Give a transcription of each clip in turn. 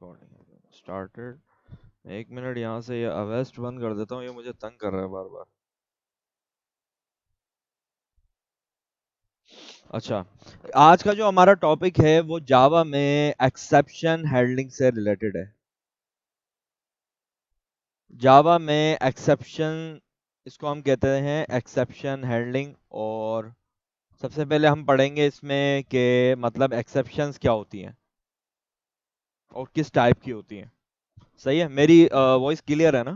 Recording started. एक minute, यहाँ से ये अवेस्ट बंद कर देता हूँ, ये मुझे तंग कर रहा है बार बार। अच्छा, आज का जो हमारा टॉपिक है वो जावा में एक्सेप्शन हैंडलिंग से रिलेटेड है। जावा में एक्सेप्शन, इसको हम कहते हैं एक्सेप्शन हैंडलिंग। और सबसे पहले हम पढ़ेंगे इसमें कि मतलब एक्सेप्शंस क्या होती हैं और किस टाइप की होती हैं। सही है, मेरी वॉइस क्लियर है ना?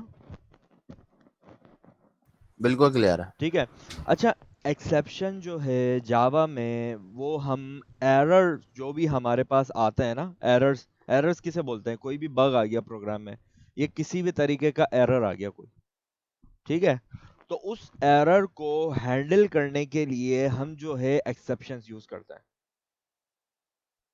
बिल्कुल क्लियर है। ठीक है। अच्छा, एक्सेप्शन जो है जावा में, वो हम एरर जो भी हमारे पास आते हैं ना, एरर्स, एरर्स किसे बोलते हैं? कोई भी बग आ गया प्रोग्राम में, ये किसी भी तरीके का एरर आ गया कोई, ठीक है, तो उस एरर को हैंडल करने के लिए हम जो है एक्सेप्शंस यूज करते हैं।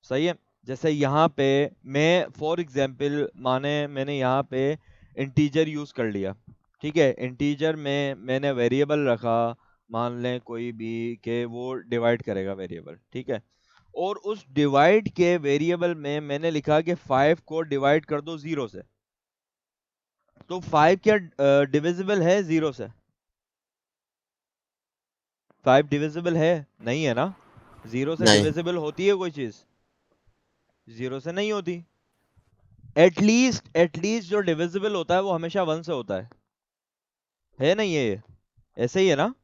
सही है। जैसे यहाँ पे मैं फॉर एग्जांपल, माने मैंने यहाँ पे इंटीजर यूज कर लिया, ठीक है, इंटीजर में मैंने वेरिएबल रखा, मान लें कोई भी कि वो डिवाइड करेगा वेरिएबल, ठीक है, और उस डिवाइड के वेरिएबल में मैंने लिखा कि 5 को डिवाइड कर दो 0 से। तो 5 क्या डिविजिबल है 0 से? 5 डिविजिबल है? नहीं है ना। 0 से नहीं। डिविजिबल होती है कोई चीज? 0 से नहीं होती। एटलीस्ट जो डिविजिबल होता है वो हमेशा 1 से होता है नहीं ये? ऐसे ही है ना,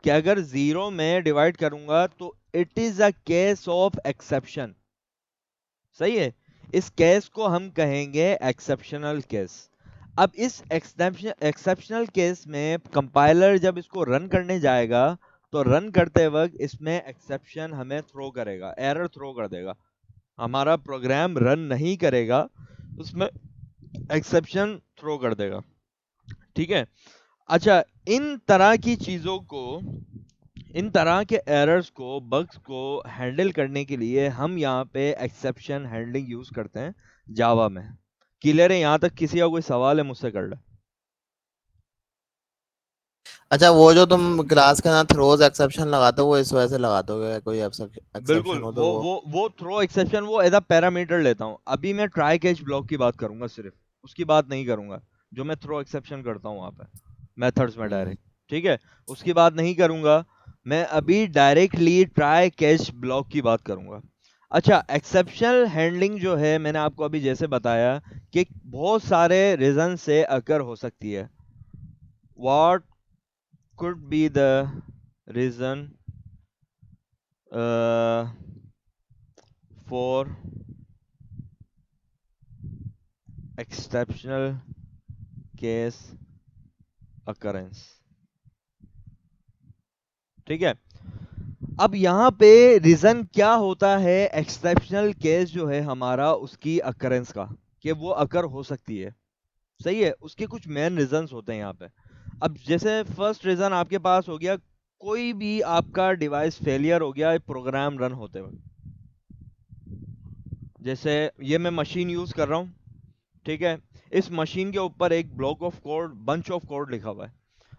कि अगर 0 में डिवाइड करूंगा तो it is a case of exception. सही है। इस केस को हम कहेंगे एक्सेप्शनल केस। अब इस एक्सेप्शनल केस में कंपाइलर जब इसको रन करने जाएगा, तो रन करते वक्त इसमें एक्सेप्शन हमें थ्रो करेगा, एरर थ्रो कर देगा। हमारा प्रोग्राम रन नहीं करेगा, उसमें एक्सेप्शन थ्रो कर देगा, ठीक है। अच्छा, इन तरह की चीजों को, इन तरह के एरर्स को, बग्स को हैंडल करने के लिए हम यहाँ पे एक्सेप्शन हैंडलिंग यूज करते हैं जावा में। क्लियर है यहाँ तक? किसी का कोई सवाल है मुझसे कर ले। अच्छा, वो जो तुम क्लास के ना थ्रोज एक्सेप्शन लगाते हो वो इस वजह से लगाते हो, कोई एक्सेप्शन बिल्कुल, हो वो तो वो। वो वो थ्रो एक्सेप्शन वो एज अ पैरामीटर लेता हूँ। अभी मैं ट्राई कैच ब्लॉक की बात करूंगा, सिर्फ उसकी बात नहीं करूंगा जो मैं थ्रो एक्सेप्शन करता हूँ वहाँ पे मेथड्स में हम्म। डायरेक्ट, ठीक है, उसकी बात नहीं करूंगा। मैं अभी डायरेक्टली ट्राई कैच ब्लॉक की बात करूंगा। अच्छा, एक्सेप्शनल हैंडलिंग जो है, मैंने आपको अभी जैसे बताया कि बहुत सारे रीजन से अकर हो सकती है। What could be the reason for exceptional case occurrence? ठीक है। अब यहाँ पे रीजन क्या होता है एक्सेप्शनल केस जो है हमारा, उसकी अकरेंस का, कि वो अकर हो सकती है। सही है, उसके कुछ मेन रीजंस होते हैं यहाँ पे। अब जैसे फर्स्ट रीजन आपके पास हो गया, कोई भी आपका डिवाइस फेलियर हो गया प्रोग्राम रन होते वक्त। जैसे ये मैं मशीन यूज कर रहा हूँ, ठीक है, इस मशीन के ऊपर एक block of code, bunch of code लिखा हुआ है।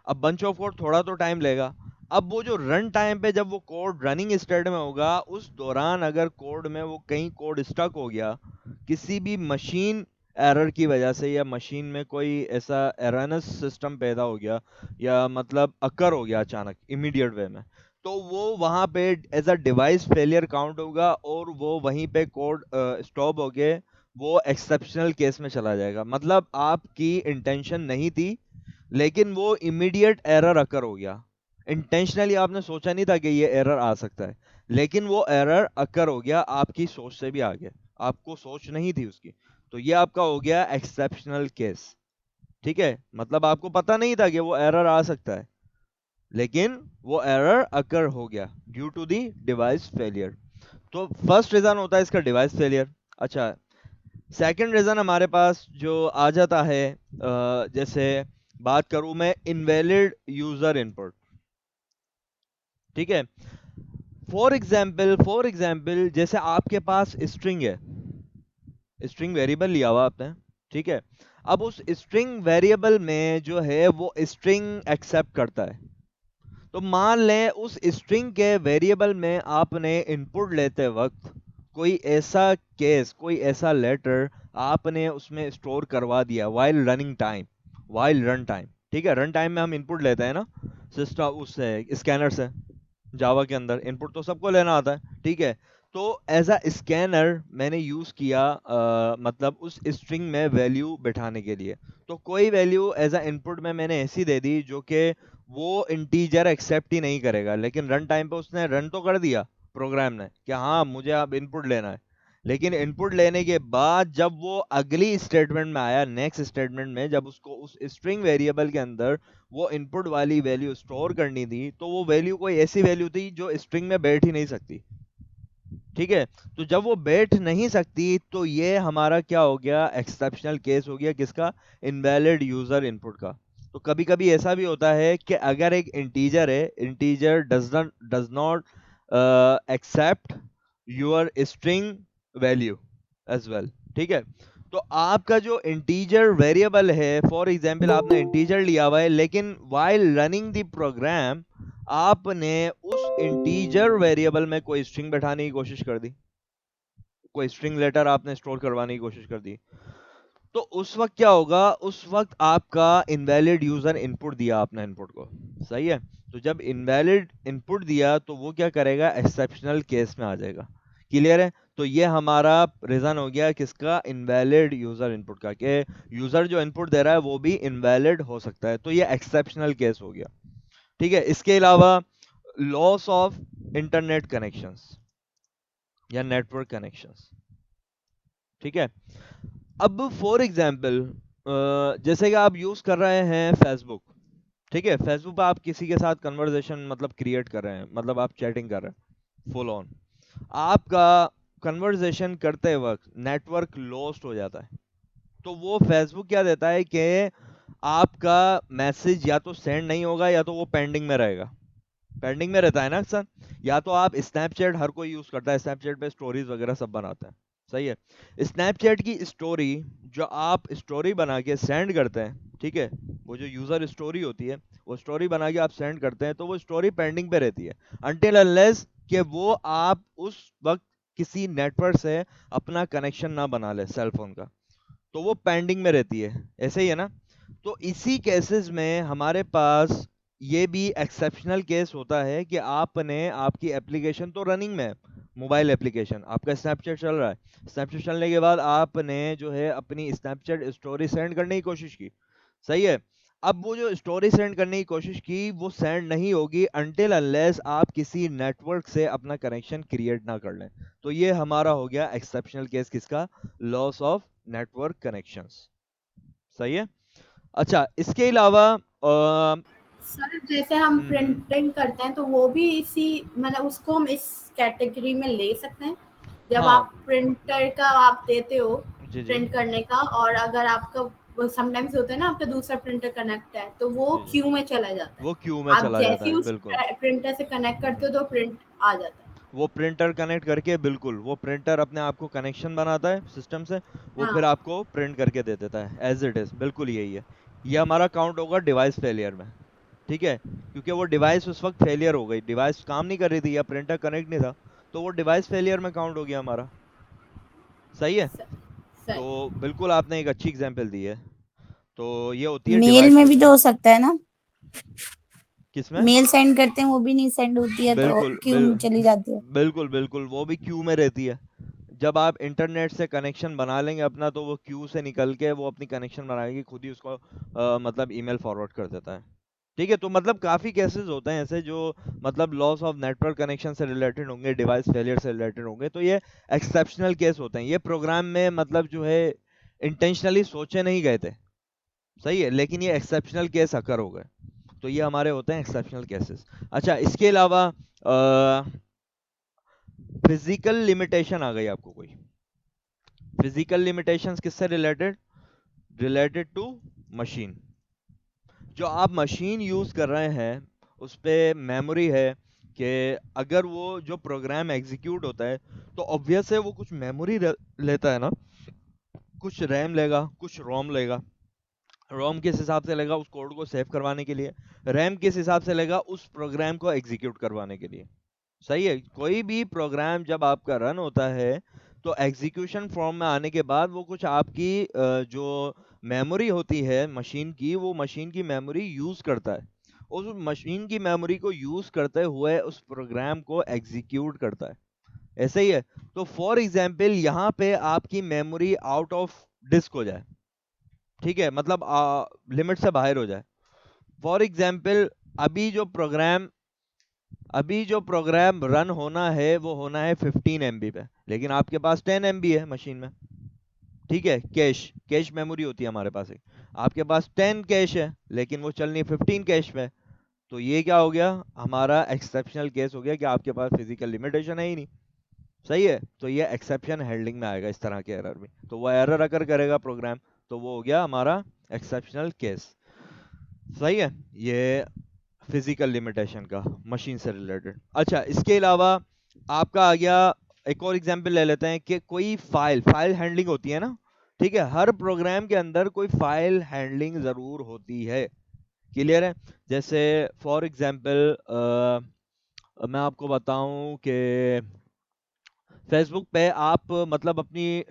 अब बंच ऑफ कोड थोड़ा तो टाइम लेगा। अब वो जो रन टाइम पे जब वो कोड रनिंग स्टेट में होगा, उस दौरान अगर कोड में वो कहीं कोड स्टक हो गया किसी भी मशीन एरर की वजह से, या मशीन में कोई ऐसा एररनेस सिस्टम पैदा हो गया, या मतलब अकर हो गया अचानक इमीडिएट वे में, तो वो वहां पे as a device failure count होगा और वो वहीं पे कोड स्टॉप हो गए, वो एक्सेप्शनल केस में चला जाएगा। मतलब आपकी इंटेंशन नहीं थी, लेकिन वो इमीडिएट एरर अकर हो गया। इंटेंशनली आपने सोचा नहीं था कि ये एरर आ सकता है, लेकिन वो एरर अकर हो गया आपकी सोच से भी आगे, आपको सोच नहीं थी उसकी। तो ये आपका हो गया एक्सेप्शनल केस, ठीक है। मतलब आपको पता नहीं था कि वो एरर आ सकता है, लेकिन वो एरर अकर हो गया due to the device failure. तो फर्स्ट रीजन होता है इसका डिवाइस फेलियर। अच्छा, सेकंड रीजन हमारे पास जो आ जाता है, जैसे बात करूं मैं इनवैलिड यूजर इनपुट, ठीक है। फॉर एग्जाम्पल जैसे आपके पास स्ट्रिंग है, स्ट्रिंग वेरिएबल लिया हुआ आपने, ठीक है। अब उस स्ट्रिंग वेरिएबल में जो है वो स्ट्रिंग एक्सेप्ट करता है। तो मान लें उस स्ट्रिंग के वेरिएबल में आपने इनपुट लेते वक्त कोई ऐसा केस, कोई ऐसा लेटर आपने उसमें स्टोर करवा दिया while running time, while run time, ठीक है, रन टाइम में हम इनपुट लेते हैं ना सिस्टम उससे, स्कैनर से, जावा के अंदर इनपुट तो सबको लेना आता है, ठीक है। तो एज अ स्कैनर मैंने यूज किया मतलब उस स्ट्रिंग में वैल्यू बिठाने के लिए, तो कोई वैल्यू एज अ इनपुट में मैंने ऐसी दे दी जो कि वो इंटीजर एक्सेप्ट ही नहीं करेगा, लेकिन रन टाइम पे उसने रन तो कर दिया प्रोग्राम ने कि हाँ मुझे अब इनपुट लेना है, लेकिन इनपुट लेने के बाद जब वो अगली स्टेटमेंट में आया, नेक्स्ट स्टेटमेंट में जब उसको उस स्ट्रिंग वेरिएबल के अंदर वो इनपुट वाली वैल्यू स्टोर करनी थी, तो वो वैल्यू कोई ऐसी वैल्यू थी जो स्ट्रिंग में बैठ ही नहीं सकती, ठीक है। तो जब वो बैठ नहीं सकती तो ये हमारा क्या हो गया, एक्सेप्शनल केस हो गया, किसका, इनवैलिड यूजर इनपुट का। तो कभी कभी ऐसा भी होता है कि अगर एक इंटीजर है, integer does not accept your string value as well, ठीक है। तो आपका जो इंटीजर वेरिएबल है, फॉर एग्जांपल आपने इंटीजर लिया हुआ है, लेकिन वाइल रनिंग द प्रोग्राम आपने उस इंटीजर वेरिएबल में कोई स्ट्रिंग बैठाने की कोशिश कर दी, कोई स्ट्रिंग लेटर आपने स्टोर करवाने की कोशिश कर दी, तो उस वक्त क्या होगा, उस वक्त आपका इनवैलिड यूजर इनपुट दिया आपने इनपुट को, सही है। तो जब इनवैलिड इनपुट दिया तो वो क्या करेगा, एक्सेप्शनल केस में आ जाएगा, क्लियर है। तो ये हमारा रीजन हो गया किसका, इनवैलिड यूजर इनपुट का, कि यूजर जो इनपुट दे रहा है वो भी इनवैलिड हो सकता है, तो ये एक्सेप्शनल केस हो गया, ठीक है। इसके अलावा लॉस ऑफ इंटरनेट कनेक्शंस या नेटवर्क कनेक्शंस, ठीक है। अब फॉर एग्जांपल जैसे कि आप यूज कर रहे हैं फेसबुक, ठीक है, फेसबुक पे आप किसी के साथ कन्वर्सेशन मतलब क्रिएट कर रहे हैं, मतलब आप चैटिंग कर रहे हैं फुल ऑन, आपका कन्वर्सेशन करते वक्त नेटवर्क लॉस्ट हो जाता है, तो वो फेसबुक क्या देता है कि आपका मैसेज या तो सेंड नहीं होगा या तो वो पेंडिंग में रहेगा, पेंडिंग में रहता है ना अक्सर, या तो आप स्नैपचैट, हर कोई यूज करता है स्नैपचैट पे, स्टोरीज वगैरह सब बनाते हैं, सही है। स्नैपचैट की स्टोरी जो आप स्टोरी बना के सेंड करते हैं, ठीक है, वो जो यूजर स्टोरी होती है, वो स्टोरी बना के आप सेंड करते हैं, तो वो स्टोरी पेंडिंग पे रहती है अनटिल अनलेस कि वो आप उस वक्त किसी नेटवर्क से अपना कनेक्शन ना बना ले सेल फोन का, तो वो पेंडिंग में रहती है, ऐसे ही है ना। तो इसी केसेस में हमारे पास ये भी एक्सेप्शनल केस होता है कि आपने, आपकी एप्लीकेशन तो रनिंग में है, मोबाइल एप्लीकेशन आपका स्नैपचैट चल रहा है, स्नैपचैट चलने के बाद आपने जो है अपनी स्नैपचैट स्टोरी सेंड करने की कोशिश की, सही है। अब वो जो स्टोरी सेंड करने की कोशिश की वो सेंड नहीं होगी अनटिल अनलेस आप किसी नेटवर्क से अपना कनेक्शन क्रिएट ना कर लें, तो ये हमारा हो गया एक्सेप्शनल केस, किसका, लॉस ऑफ नेटवर्क कनेक्शंस, सही है। अच्छा इसके अलावा सर जैसे हम हम्म, प्रिंटिंग करते हैं तो वो भी इसी मतलब उसको हम इस कैटेगरी में ले सकते हैं। जब हाँ, आप प्रिंटर का आप देते हो जी जी प्रिंट करने का, और अगर आपका समटाइम्स होता है ना आपका दूसरा प्रिंटर कनेक्ट है तो वो जी जी, क्यू में चला जाता है। वो क्यू में आप चला जाता जैसे ही है, उस बिल्कुल। प्रिंटर से कनेक्ट करते हो तो प्रिंट आ जाता है। वो प्रिंटर कनेक्ट करके, बिल्कुल वो प्रिंटर अपने आप को कनेक्शन बनाता है सिस्टम से, वो हाँ फिर आपको प्रिंट करके दे देता है एज इट इज, बिल्कुल यही है। ये हमारा काउंट होगा डिवाइस फेलियर में, ठीक है, क्योंकि वो डिवाइस उस वक्त फेलियर हो गई, डिवाइस काम नहीं कर रही थी या प्रिंटर कनेक्ट नहीं था, तो वो डिवाइस फेलियर में काउंट हो गया हमारा, सही है। सही। तो बिल्कुल आपने एक अच्छी एग्जांपल दी है, तो ये होती है मेल डिवाइस में भी तो फेलियर। हो सकता है ना, किसमें, मेल सेंड करते हैं वो भी नहीं सेंड होती है तो बिल्कुल क्यों में चली जाती है। बिल्कुल बिल्कुल वो भी क्यू में रहती है, जब आप इंटरनेट से कनेक्शन बना लेंगे अपना, तो वो क्यू से निकल के वो अपनी कनेक्शन बनाएगी, खुद ही उसको मतलब ईमेल फॉरवर्ड कर देता है, ठीक है। तो मतलब काफी केसेस होते हैं ऐसे जो मतलब लॉस ऑफ नेटवर्क कनेक्शन से रिलेटेड होंगे, डिवाइस फेलियर से रिलेटेड होंगे, तो ये एक्सेप्शनल केस होते हैं, ये प्रोग्राम में मतलब जो है इंटेंशनली सोचे नहीं गए थे, सही है, लेकिन ये एक्सेप्शनल केस अकर हो गए, तो ये हमारे होते हैं एक्सेप्शनल केसेस। अच्छा इसके अलावा फिजिकल लिमिटेशन आ गई आपको कोई, फिजिकल लिमिटेशंस किससे रिलेटेड, रिलेटेड टू मशीन, जो आप मशीन यूज कर रहे हैं उस पे मेमोरी है, कि अगर वो जो प्रोग्राम एग्जीक्यूट होता है तो ऑब्वियस है वो कुछ मेमोरी लेता है ना, कुछ रैम लेगा, कुछ रोम लेगा, रोम किस हिसाब से लेगा, उस कोड को सेव करवाने के लिए, रैम किस हिसाब से लेगा, उस प्रोग्राम को एग्जीक्यूट करवाने के लिए, सही है। कोई भी प्रोग्राम जब आपका रन होता है तो एग्जीक्यूशन फॉर्म में आने के बाद वो कुछ आपकी जो मेमोरी होती है मशीन की, वो मशीन की मेमोरी यूज करता है। उस मशीन की मेमोरी को यूज करते हुए उस प्रोग्राम को एग्जीक्यूट करता है। ऐसे ही है। तो फॉर एग्जाम्पल यहाँ पे आपकी मेमोरी आउट ऑफ डिस्क हो जाए, ठीक है, मतलब लिमिट से बाहर हो जाए। फॉर एग्जाम्पल अभी जो प्रोग्राम अभी जो प्रोग्राम रन होना है वो होना है 15 MB पे, लेकिन आपके पास 10 MB है मशीन में, ठीक है। कैश कैश मेमोरी होती है हमारे पास एक, आपके पास 10 कैश है लेकिन वो चलनी 15 कैश में। तो ये क्या हो गया, हमारा एक्सेप्शनल केस हो गया कि आपके पास फिजिकल लिमिटेशन है ही नहीं। सही है। तो ये एक्सेप्शन हैंडलिंग में आएगा इस तरह के एरर में, तो वो एरर अगर करेगा प्रोग्राम तो वो हो गया हमारा एक्सेप्शनल केस। सही है। ये फिजिकल लिमिटेशन का मशीन से रिलेटेड। अच्छा, इसके अलावा आपका आ गया एक और एग्जांपल ले लेते हैं कि कोई फाइल हैंडलिंग होती है ना, ठीक है। हर प्रोग्राम के अंदर कोई फाइल हैंडलिंग जरूर होती है। क्लियर है। जैसे फॉर एग्जांपल मैं आपको बताऊं कि फेसबुक पे आप मतलब अपनी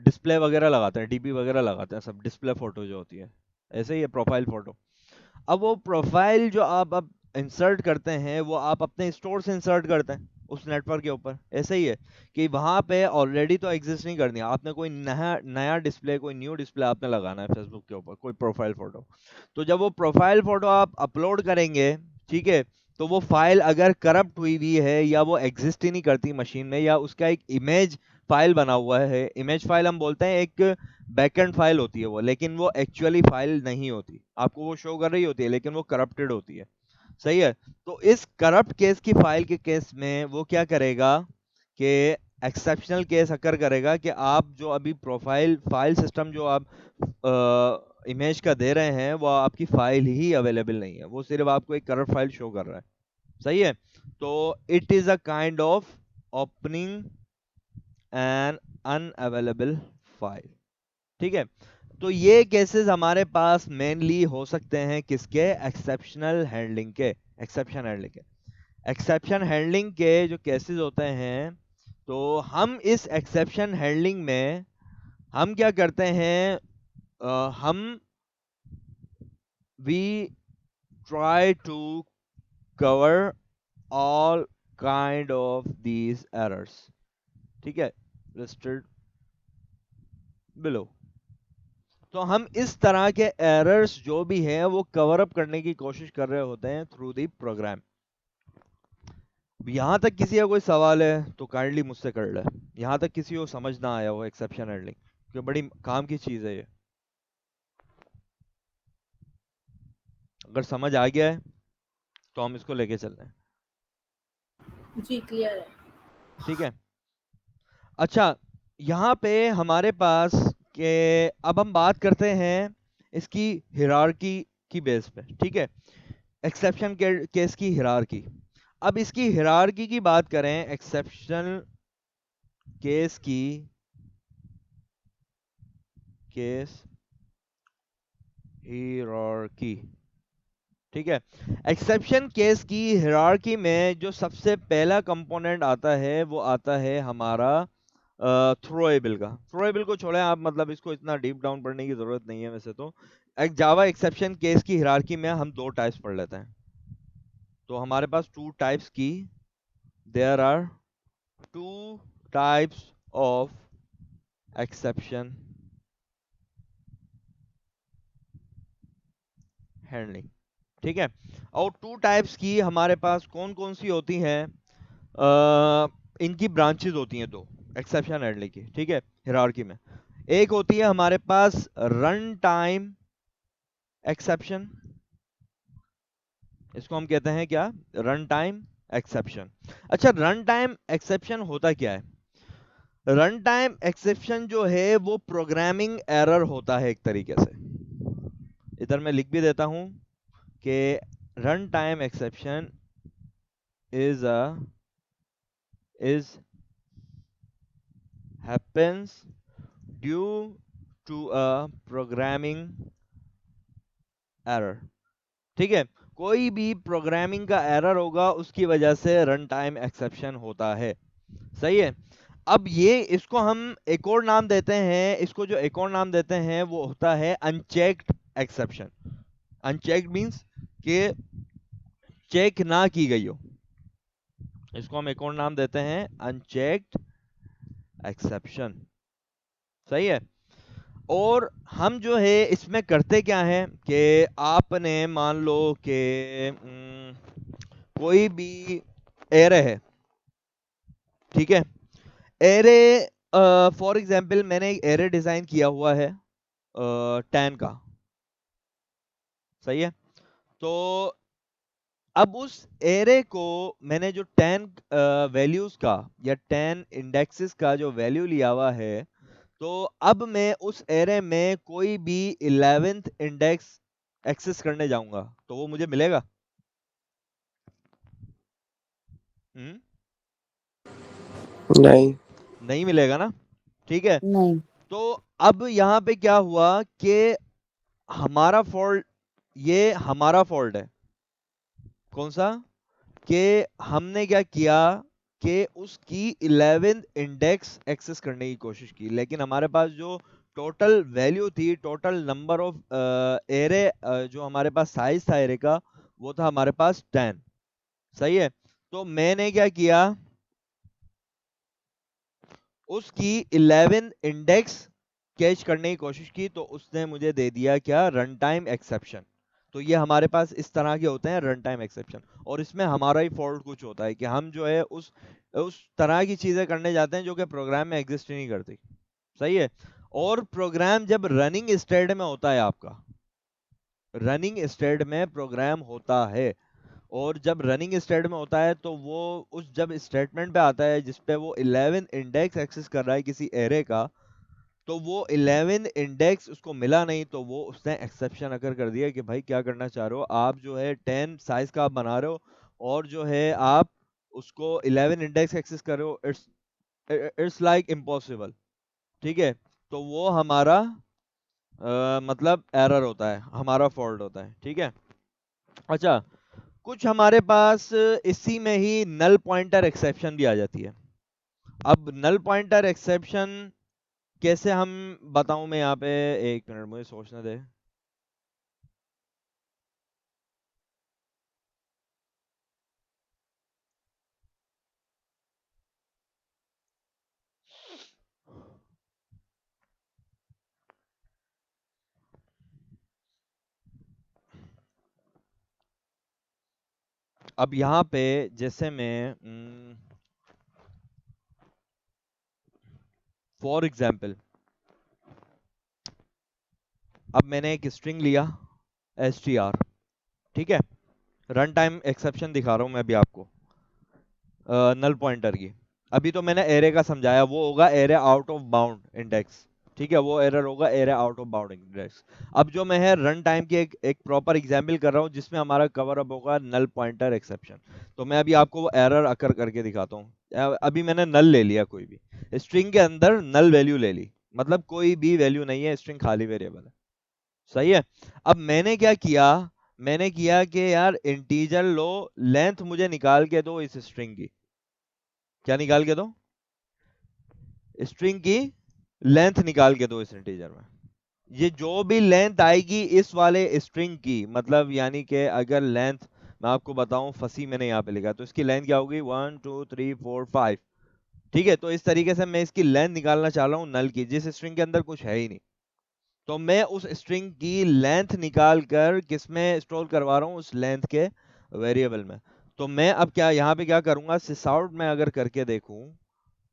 डिस्प्ले वगैरह लगाते हैं, डीपी वगैरह लगाते हैं, सब डिस्प्ले फोटो जो होती है, ऐसे ही है प्रोफाइल फोटो। अब वो प्रोफाइल जो आप अब इंसर्ट करते हैं वो आप अपने स्टोर से इंसर्ट करते हैं उस नेटवर्क के ऊपर। ऐसे ही है कि वहां पे ऑलरेडी तो एग्जिस्ट नहीं करनी है, आपने कोई नया नया डिस्प्ले, कोई न्यू डिस्प्ले आपने लगाना है फेसबुक के ऊपर, कोई प्रोफाइल फोटो। तो जब वो प्रोफाइल फोटो आप अपलोड करेंगे, ठीक है, तो वो फाइल अगर करप्ट हुई हुई है या वो एग्जिस्ट ही नहीं करती मशीन में, या उसका एक इमेज फाइल बना हुआ है, इमेज फाइल हम बोलते हैं, एक बैकएंड फाइल होती है वो, लेकिन वो एक्चुअली फाइल नहीं होती, आपको वो शो कर रही होती है लेकिन वो करप्टेड होती है। सही है। तो इस करप्ट केस की फाइल के केस में वो क्या करेगा कि एक्सेप्शनल केस अकर करेगा कि आप जो अभी प्रोफाइल फाइल सिस्टम जो आप इमेज का दे रहे हैं वो आपकी फाइल ही अवेलेबल नहीं है, वो सिर्फ आपको एक करप्ट फाइल शो कर रहा है। सही है। तो it is a kind of opening N unavailable file, ठीक है। तो ये केसेस हमारे पास मेनली हो सकते हैं किसके, एक्सेप्शनल हैंडलिंग के। एक्सेप्शन हैंडलिंग के एक्सेप्शन हैंडलिंग के जो केसेस होते हैं, तो हम इस एक्सेप्शन हैंडलिंग में हम क्या करते हैं, हम we try to cover all kind of these errors, ठीक है, लिस्टेड बिलो। तो हम इस तरह के एरर्स जो भी हैं वो कवर अप करने की कोशिश कर रहे होते हैं थ्रू दी प्रोग्राम। यहां तक किसी का कोई सवाल है तो काइंडली मुझसे कर ले, यहां तक किसी को समझ ना आया हो एक्सेप्शन हैंडलिंग, क्योंकि बड़ी काम की चीज है ये। अगर समझ आ गया है तो हम इसको लेके चल रहे हैं, जी क्लियर है। ठीक है। अच्छा, यहाँ पे हमारे पास के अब हम बात करते हैं इसकी हिरार्की की बेस पे, ठीक है। एक्सेप्शन केस की हिरार्की। अब इसकी हिरार्की की बात करें, एक्सेप्शन केस की केस हिरार्की, ठीक है। एक्सेप्शन केस की हिरार्की में जो सबसे पहला कंपोनेंट आता है वो आता है हमारा थ्रोएबल का। थ्रोएबल को छोड़े आप, मतलब इसको इतना डीप डाउन पढ़ने की जरूरत नहीं है वैसे तो। एक जावा एक्सेप्शन केस की हिरार्की में हम दो टाइप्स पढ़ लेते हैं। तो हमारे पास टू टाइप्स की, there are two types of exception handling, ठीक है। और टू टाइप्स की हमारे पास कौन कौन सी होती हैं, इनकी ब्रांचेस होती हैं दो एक्सेप्शन हैंडलिंग की, ठीक है, हिरार्की में। एक होती है हमारे पास रन टाइम एक्सेप्शन, इसको हम कहते हैं क्या, रन टाइम एक्सेप्शन। अच्छा, रन टाइम एक्सेप्शन होता क्या है, रन टाइम एक्सेप्शन जो है वो प्रोग्रामिंग एरर होता है एक तरीके से। इधर मैं लिख भी देता हूं कि run time exception is a is happens due to a programming error, ठीक है। कोई भी प्रोग्रामिंग का एरर होगा उसकी वजह से रन टाइम एक्सेप्शन होता है। सही है। अब ये इसको हम एक और नाम देते हैं, इसको जो एक और नाम देते हैं वो होता है अनचेक्ड एक्सेप्शन। अनचेक्ड मींस कि चेक ना की गई हो, इसको हम एक और नाम देते हैं अनचेक्ड एक्सेप्शन। सही है। और हम जो है इसमें करते क्या है कि आपने मान लो कि कोई भी एरे है, ठीक है, एरे फॉर एग्जांपल मैंने एक एरे डिजाइन किया हुआ है 10 का। सही है। तो अब उस एरे को मैंने जो 10 वैल्यूज का या 10 इंडेक्सेस का जो वैल्यू लिया हुआ है, तो अब मैं उस एरे में कोई भी 11th इंडेक्स एक्सेस करने जाऊंगा तो वो मुझे मिलेगा? हम्म, नहीं। नहीं मिलेगा ना। ठीक है। नहीं। तो अब यहाँ पे क्या हुआ कि हमारा फॉल्ट, ये हमारा फॉल्ट है। कौन सा? कि हमने क्या किया कि उसकी 11th इंडेक्स एक्सेस करने की कोशिश की, लेकिन हमारे पास जो टोटल वैल्यू थी, टोटल नंबर ऑफ एरे, जो हमारे पास साइज था एरे का, वो था हमारे पास 10। सही है। तो मैंने क्या किया, उसकी 11 इंडेक्स कैच करने की कोशिश की, तो उसने मुझे दे दिया क्या, रन टाइम एक्सेप्शन। तो ये हमारे पास इस तरह के होते हैं रन टाइम एक्सेप्शन, और इसमें हमारा ही फॉल्ट कुछ होता है कि हम जो है उस तरह की चीजें करने जाते हैं जो कि प्रोग्राम में एग्जिस्ट ही नहीं करती। सही है। और प्रोग्राम जब रनिंग स्टेट में होता है, आपका रनिंग स्टेट में प्रोग्राम होता है, और जब रनिंग स्टेट में होता है तो वो उस जब स्टेटमेंट पे आता है जिसपे वो 11 इंडेक्स एक्सेस कर रहा है किसी एरे का, तो वो 11 इंडेक्स उसको मिला नहीं, तो वो उसने एक्सेप्शन अकर कर दिया कि भाई क्या करना चाह रहे हो आप, जो है 10 साइज का आप बना रहे हो और जो है आप उसको 11 इंडेक्स एक्सेस कर रहे हो, इट्स इट्स लाइक इम्पॉसिबल। ठीक है। तो वो हमारा मतलब एरर होता है, हमारा फॉल्ट होता है। ठीक है। अच्छा, कुछ हमारे पास इसी में ही नल पॉइंटर एक्सेप्शन भी आ जाती है। अब नल पॉइंटर एक्सेप्शन कैसे हम बताऊं मैं यहाँ पे, एक मिनट मुझे सोचने दे। अब यहाँ पे जैसे मैं फॉर एग्जाम्पल, अब मैंने एक स्ट्रिंग लिया str, ठीक है, रन टाइम एक्सेप्शन दिखा रहा हूं मैं अभी आपको नल पॉइंटर की। अभी तो मैंने एरे का समझाया, वो होगा array out of bound index. ठीक है, वो एरर होगा array out of bound index. अब जो मैं है रन टाइम की एक प्रॉपर एग्जाम्पल कर रहा हूँ जिसमें हमारा कवर अप होगा नल पॉइंटर एक्सेप्शन। तो मैं अभी आपको वो एरर अकर करके दिखाता हूँ। अभी मैंने नल ले लिया, कोई भी स्ट्रिंग के अंदर नल वैल्यू ले ली, मतलब कोई भी वैल्यू नहीं है, स्ट्रिंग खाली वेरिएबल है। सही है। अब मैंने क्या किया, मैंने किया कि यार इंटीजर लो, लेंथ मुझे निकाल के दो इस स्ट्रिंग की। क्या निकाल के दो? स्ट्रिंग की लेंथ निकाल के दो इस इंटीजर में। ये जो भी लेंथ आएगी इस वाले स्ट्रिंग की, मतलब यानी कि अगर लेंथ मैं आपको बताऊं, फंसी मैंने यहाँ पे लिखा, तो इसकी लेंथ क्या होगी, 1 2 3 4 5। ठीक है। तो इस तरीके से मैं इसकी लेंथ निकालना चाह रहा हूँ नल की, जिस स्ट्रिंग के अंदर कुछ है ही नहीं। तो मैं उस स्ट्रिंग की लेंथ निकाल कर किस में स्टोर करवा रहा हूँ, उस लेंथ के वेरिएबल में। तो मैं अब क्या यहाँ पे क्या करूंगा, सिस आउट में अगर करके देखूं,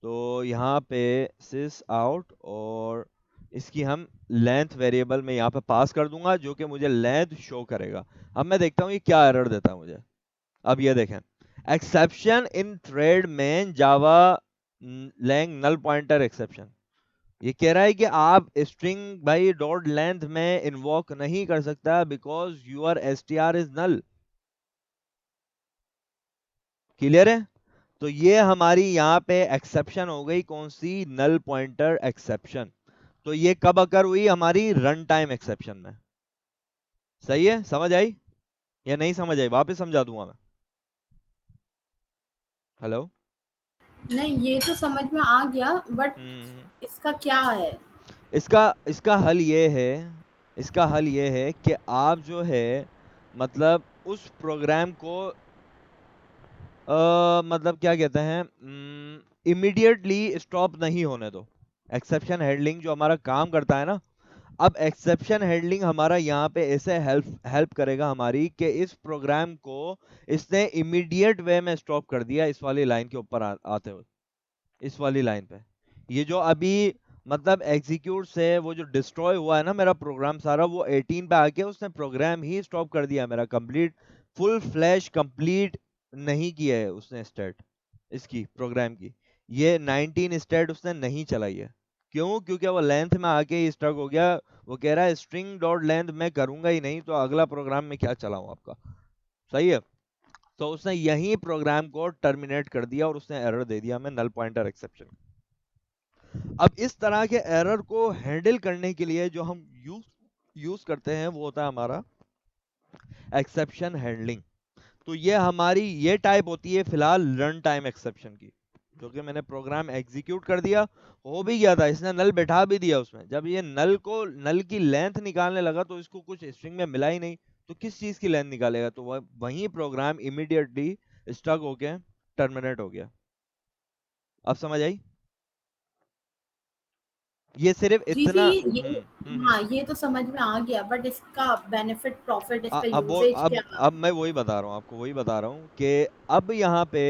तो यहाँ पे सिस आउट और इसकी हम लेंथ वेरिएबल में यहाँ पे पास कर दूंगा, जो कि मुझे लेंथ शो करेगा। अब मैं देखता हूँ ये क्या एरर देता है मुझे। अब ये देखें, exception in thread main Java lang null pointer exception. ये कह रहा है कि आप स्ट्रिंग भाई डॉट लेंथ में इन्वोक नहीं कर सकता because your STR is null. Clear है? तो ये हमारी यहाँ पे एक्सेप्शन हो गई, कौन सी, नल पॉइंटर एक्सेप्शन। तो ये कब अकर हुई, हमारी रन टाइम एक्सेप्शन में। सही है, समझ आई? या नहीं समझ आई? वापस समझा दूंगा मैं। हेलो। नहीं, ये तो समझ में आ गया, बट हम्म। इसका क्या है? इसका इसका हल ये है, इसका हल ये है कि आप जो है मतलब उस प्रोग्राम को मतलब क्या कहते हैं, इमीडिएटली स्टॉप नहीं होने दो। एक्सेप्शन हैंडलिंग जो हमारा काम करता है ना, अब एक्सेप्शन हैंडलिंग हमारा यहाँ पे ऐसे हेल्प हेल्प करेगा हमारी कि इस प्रोग्राम को इसने इमीडिएट वे में स्टॉप कर दिया इस वाली लाइन के ऊपर आते हुए, इस वाली लाइन पे। ये जो अभी मतलब एग्जीक्यूट से वो जो डिस्ट्रॉय हुआ है ना मेरा प्रोग्राम सारा, वो 18 पे आके उसने प्रोग्राम ही स्टॉप कर दिया मेरा, कंप्लीट फुल फ्लैश कंप्लीट नहीं किया है उसने स्टेट इसकी प्रोग्राम की। ये 19 स्टेट उसने नहीं चलाई है। क्यों? क्योंकि वो लेंथ में आके ही स्टक हो गया। वो कह रहा है स्ट्रिंग डॉट लेंथ मैं करूंगा ही नहीं, तो अगला प्रोग्राम में क्या चलाऊं आपका। सही है। तो उसने यही प्रोग्राम को टर्मिनेट कर दिया और उसने एरर दे दिया हमें नल पॉइंटर एक्सेप्शन। अब इस तरह के एरर को हैंडल करने के लिए जो हम यूज यूज करते हैं वो होता है हमारा एक्सेप्शन हैंडलिंग। तो ये हमारी ये टाइप होती है फिलहाल रन टाइम एक्सेप्शन की, क्योंकि मैंने प्रोग्राम एग्जीक्यूट कर दिया, हो भी गया था, इसने नल बैठा भी दिया उसमें। जब ये नल की लेंथ निकालने लगा तो इसको कुछ स्ट्रिंग में मिला ही नहीं, तो किस चीज की लेंथ निकालेगा? तो वही प्रोग्राम इमीडिएटली स्टक होके टर्मिनेट हो गया। अब समझ आई? ये सिर्फ जी जी, इतना। ये हाँ, ये तो समझ में आ गया, बट इसका बेनिफिट प्रॉफिट, इसका अब वो यूजेज क्या? अब मैं वही बता रहा हूँ आपको, वही बता रहा हूँ कि अब यहाँ पे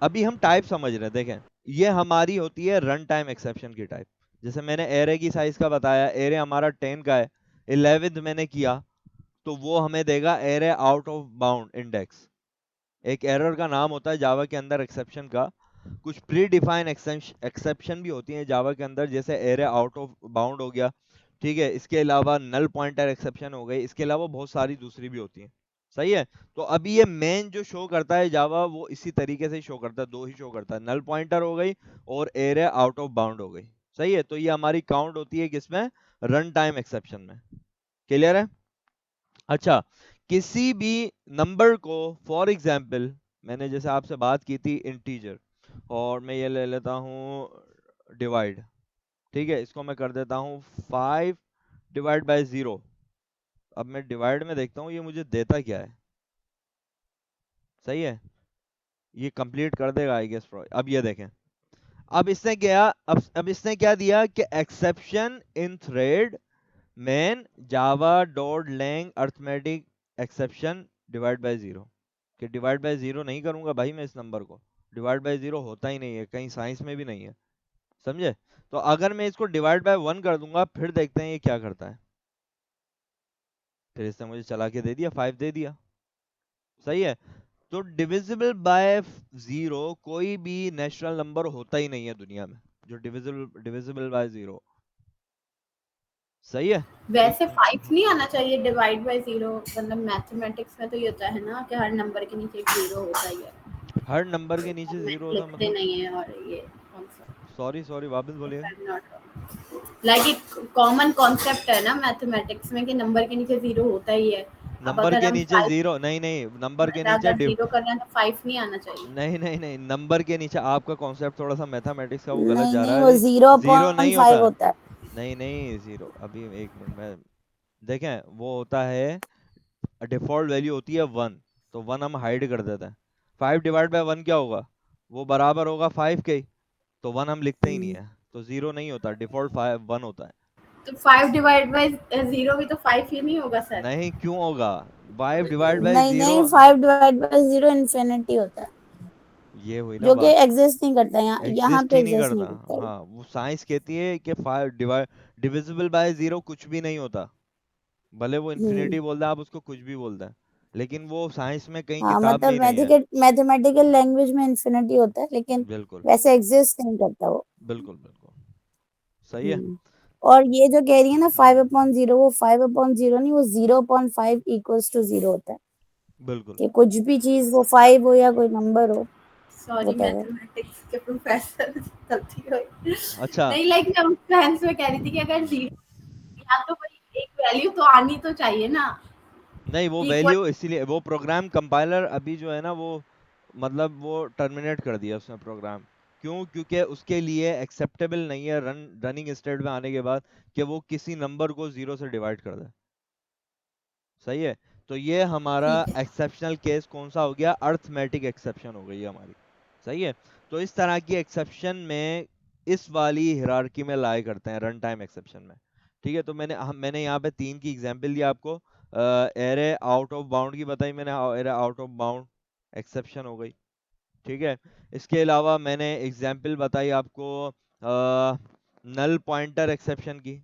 अभी हम टाइप समझ रहे हैं। देखें, ये हमारी होती है रन टाइम एक्सेप्शन की टाइप। जैसे मैंने एरे की साइज का बताया, एरे हमारा 10 का है, 11th मैंने किया तो वो हमें देगा array out of bound index. एक एरर का नाम होता है जावा के अंदर एक्सेप्शन का। कुछ प्री डिफाइन एक्सेप्शन भी होती हैं जावा के अंदर, जैसे एरे आउट ऑफ बाउंड हो गया, ठीक है। इसके अलावा नल पॉइंटर एक्सेप्शन हो गई, इसके अलावा बहुत सारी दूसरी भी होती हैं। सही है। तो अभी ये मेन जो शो करता है जावा, वो इसी तरीके से शो करता है, दो ही शो करता है, नल पॉइंटर हो गई और एरे आउट ऑफ बाउंड हो गई। सही है। तो ये हमारी काउंट होती है किसमें? रन टाइम एक्सेप्शन में। क्लियर है? अच्छा, किसी भी नंबर को, फॉर एग्जाम्पल मैंने जैसे आपसे बात की थी इंटीजर, और मैं ये ले लेता हूँ डिवाइड, ठीक है। इसको मैं कर देता हूँ 5 डिवाइड बाय 0। अब मैं डिवाइड में देखता हूँ ये मुझे देता क्या है। सही है। ये कंप्लीट कर देगा आई गेस। अब ये देखें, अब इसने क्या दिया कि exception in thread main Java dot lang arithmetic exception divide by 0। कि डिवाइड बाय 0 नहीं करूंगा भाई मैं इस नंबर को, डिवाइड बाय 0 होता ही नहीं है, कहीं साइंस में भी नहीं है। समझे? तो अगर मैं इसको डिवाइड बाय 1 कर दूंगा, फिर देखते हैं ये क्या करता है। फिर इसने मुझे चला के दे दिया, 5 दे दिया। सही है। तो डिविजिबल बाय 0 कोई भी नेचुरल नंबर होता ही नहीं है दुनिया में जो डिविजिबल डिविजिबल बाय 0। सही है। तो वैसे 5 नहीं आना चाहिए डिवाइड बाय 0, मतलब मैथमेटिक्स में तो ये होता है ना कि हर नंबर के नीचे एक 0 होता ही है। हर नंबर के नीचे हम 0 होता लिखते मतलब? नहीं है, और ये कौन सा, सॉरी सॉरी, वापस if बोलिए। I'm not wrong, लाइक एक कॉमन कॉन्सेप्ट है ना मैथमेटिक्स में कि नंबर के नीचे 0 होता ही है। अब नंबर अगर के हम नीचे 5, जीरो नहीं, नहीं नंबर के नीचे अगर 0 कर रहे हैं तो 5 नहीं आना चाहिए। नहीं नहीं नहीं, नंबर के नीचे आपका कॉन्सेप्ट थोड़ा सा मैथमेटिक्स का वो गलत नहीं जा रहा नहीं, है वो अभी। जीरो नहीं 0.5 होता। होता है। नहीं नहीं, जीरो अभी एक मिनट में देखें, वो होता है डिफॉल्ट वैल्यू होती है 1, तो 1 हम हाइड कर देते हैं। 5 डिवाइड बाय 1 क्या होगा? वो बराबर होगा 5 के ही, तो 1 हम लिखते ही नहीं हम्म। है, तो जीरो नहीं होता, डिफॉल्ट 5 1 होता है। तो 5 डिवाइड बाय 0 भी तो 5 ही नहीं होगा सर? नहीं, क्यों होगा? 5 डिवाइड बाय नहीं 0 नहीं, 5/0 इंफिनिटी होता है, ये हुई ना जो कि बात। एग्जिस्ट नहीं करता, यहाँ यहाँ एग्जिस्ट पे ही नहीं एग्जिस्ट करता। नहीं करता वो। हाँ, वो साइंस कहती है कि 5 डिवाइड डिविजिबल बाय 0 कुछ भी नहीं होता। भले वो हम्म। इन्फिनिटी बोल दे, आप उसको कुछ भी बोल दें, लेकिन वो साइंस में कहीं हाँ, किताब में मतलब ही नहीं है। मैथमेटिकल लैंग्वेज में इंफिनिटी होता है, लेकिन बिल्कुल वैसे एग्जिस्ट नहीं करता वो। बिल्कुल बिल्कुल। सही है। हम्म। और ये जो कह रही है ना फाइव हम्म, अपॉन जीरो वो 5/0 नहीं, वो 0.5 इक्वल्स टू 0 होता है। बिल्कुल कि कुछ भी चीज, वो 5 हो या कोई नंबर हो, सॉरी, whatever। मैथमेटिक्स के प्रोफेसर, गलती हुई। अच्छा। नहीं, लाइक मैं उस सेंस में कह रही थी कि अगर 0, या तो कोई एक वैल्यू तो आनी तो चाहिए ना। नहीं वो इक्वल वैल्यू इसीलिए वो प्रोग्राम कंपाइलर अभी जो है ना वो मतलब वो टर्मिनेट कर दिया उसने प्रोग्राम। क्यों? क्योंकि उसके लिए एक्सेप्टेबल नहीं है रनिंग स्टेट में आने के बाद कि वो किसी नंबर को जीरो से डिवाइड कर दे। सही है। तो ये हमारा ठीक है। एक्सेप्शनल केस कौन सा हो गया? अर्थमेटिक एक्सेप्शन हो गई है हमारी। सही है। तो इस तरह की एक्सेप्शन में इस वाली हिरार्की में लाए करते हैं रन टाइम एक्सेप्शन में। ठीक है। तो मैंने यहाँ पे 3 की एग्जांपल दी आपको। एरे आउट ऑफ बाउंड की बताई मैंने, array out of bound exception हो गई। ठीक है। इसके अलावा मैंने एग्जांपल बताई आपको नल पॉइंटर एक्सेप्शन की।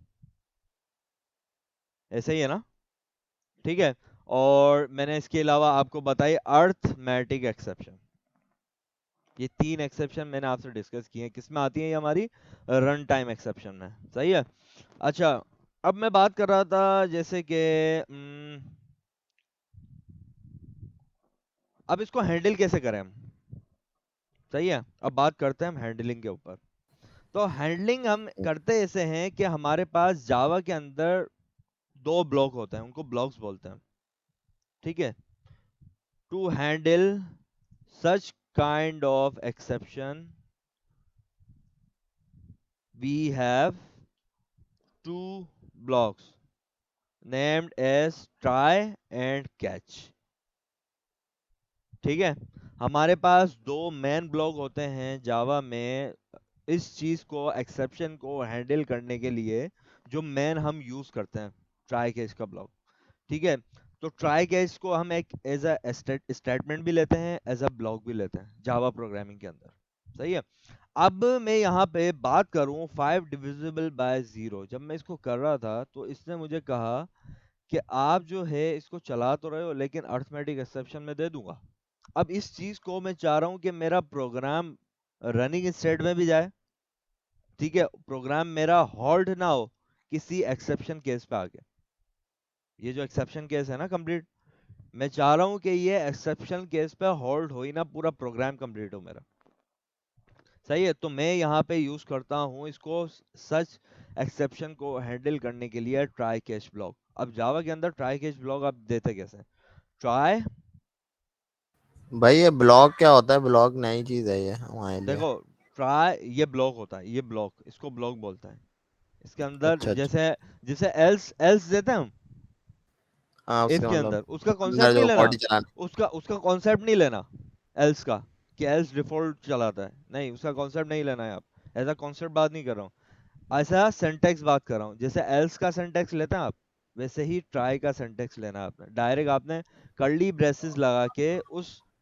ऐसे ही है ना? ठीक है। और मैंने इसके अलावा आपको बताई अर्थमेटिक एक्सेप्शन। ये 3 एक्सेप्शन मैंने आपसे डिस्कस किए हैं। किस में आती है ये हमारी? रन टाइम एक्सेप्शन में। सही है। अच्छा, अब मैं बात कर रहा था जैसे कि अब इसको हैंडल कैसे करें हम। सही है। अब बात करते हैं हम हैंडलिंग के ऊपर। तो हैंडलिंग हम करते ऐसे हैं कि हमारे पास जावा के अंदर 2 ब्लॉक होते हैं, उनको ब्लॉक्स बोलते हैं। ठीक है। To handle such kind of exception we have 2 blocks named as try and catch। ठीक है। हमारे पास 2 मेन ब्लॉक होते हैं जावा में इस चीज को एक्सेप्शन को हैंडल करने के लिए, जो मेन हम यूज करते हैं। ट्राई कैच का ब्लॉक। ठीक है। तो ट्राई कैच को हम एक एज अ स्टेटमेंट भी लेते हैं, एज अ ब्लॉक भी लेते हैं जावा प्रोग्रामिंग के अंदर। सही है। अब मैं यहाँ पे बात करूँ 5 डिविजिबल बाय 0। जब मैं इसको कर रहा था तो इसने मुझे कहा कि आप जो है इसको चला तो रहे हो लेकिन अर्थमेटिक एक्सेप्शन में दे दूंगा। अब इस चीज को मैं चाह रहा हूँ कि मेरा प्रोग्राम रनिंग स्टेट में भी जाए। ठीक है। प्रोग्राम मेरा हॉल्ट ना हो किसी एक्सेप्शन केस पे आके। ये जो एक्सेप्शन केस है ना कंप्लीट, मैं चाह रहा हूँ कि ये एक्सेप्शन केस पे हॉल्ट हो ही ना, पूरा प्रोग्राम कंप्लीट हो मेरा। सही है। तो मैं यहाँ पे यूज करता हूँ इसको सच एक्सेप्शन को हैंडल करने के लिए ट्राई कैच ब्लॉक। अब जावा के अंदर ट्राई कैच ब्लॉक आप देते कैसे? ट्राई, भाई ये ब्लॉक क्या होता है? ब्लॉक नई चीज है ये हमारे लिए। देखो ट्राई ये ब्लॉक होता है, ये ब्लॉक, इसको ब्लॉक बोलते हैं। इसके अंदर अच्छा अच्छा। जैसे जैसे एल्स एल्स देते हैं हम हाँ इफ उसके के मतलब अंदर, उसका अंदर कॉन्सेप्ट नहीं जो लेना। बॉडी चलाना। उसका उसका कॉन्सेप्ट नहीं लेना एल्स का, कि एल्स डिफॉल्ट चलाता है, नहीं उसका कॉन्सेप्ट नहीं लेना है आप। ऐसा कॉन्सेप्ट बात नहीं कर रहा हूँ, ऐसा सिंटैक्स बात कर रहा हूँ। जैसे एल्स का सिंटैक्स लेते हैं आप, वैसे ही ट्राई का सिंटैक्स लेना है आपने। डायरेक्ट आपने कर्ली ब्रेसेस लगा के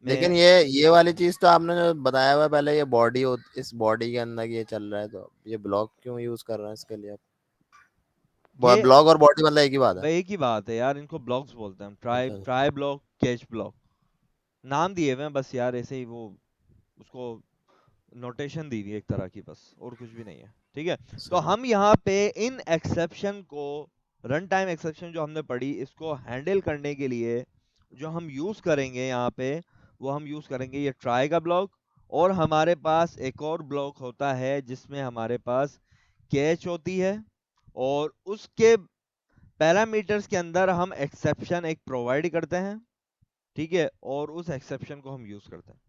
लेकिन उसमें। ये वाली चीज तो आपने जो बताया हुआ है पहले, ये बॉडी हो, इस बॉडी के अंदर ये चल रहा है, तो ये ब्लॉक क्यों यूज कर रहे हैं इसके लिए आप? ये ब्लॉक और बॉडी मतलब एक ही बात है। भाई एक ही बात है यार, इनको ब्लॉक्स बोलते हैं हम। ट्राई अच्छा। ट्राई ब्लॉक, कैच ब्लॉक नाम दिए हुए हैं बस यार, ऐसे ही वो उसको नोटेशन दी हुई है एक तरह की, बस और कुछ भी नहीं है। ठीक है। तो सही। हम यहाँ पे इन एक्सेप्शन को, रन टाइम एक्सेप्शन जो हमने पढ़ी, इसको हैंडल करने के लिए जो हम यूज करेंगे यहाँ पे, वो हम यूज करेंगे ये ट्राई का ब्लॉक। और हमारे पास एक और ब्लॉक होता है जिसमें हमारे पास कैच होती है, और उसके पैरामीटर्स के अंदर हम एक्सेप्शन एक प्रोवाइड करते हैं। ठीक है। और उस एक्सेप्शन को हम यूज करते हैं।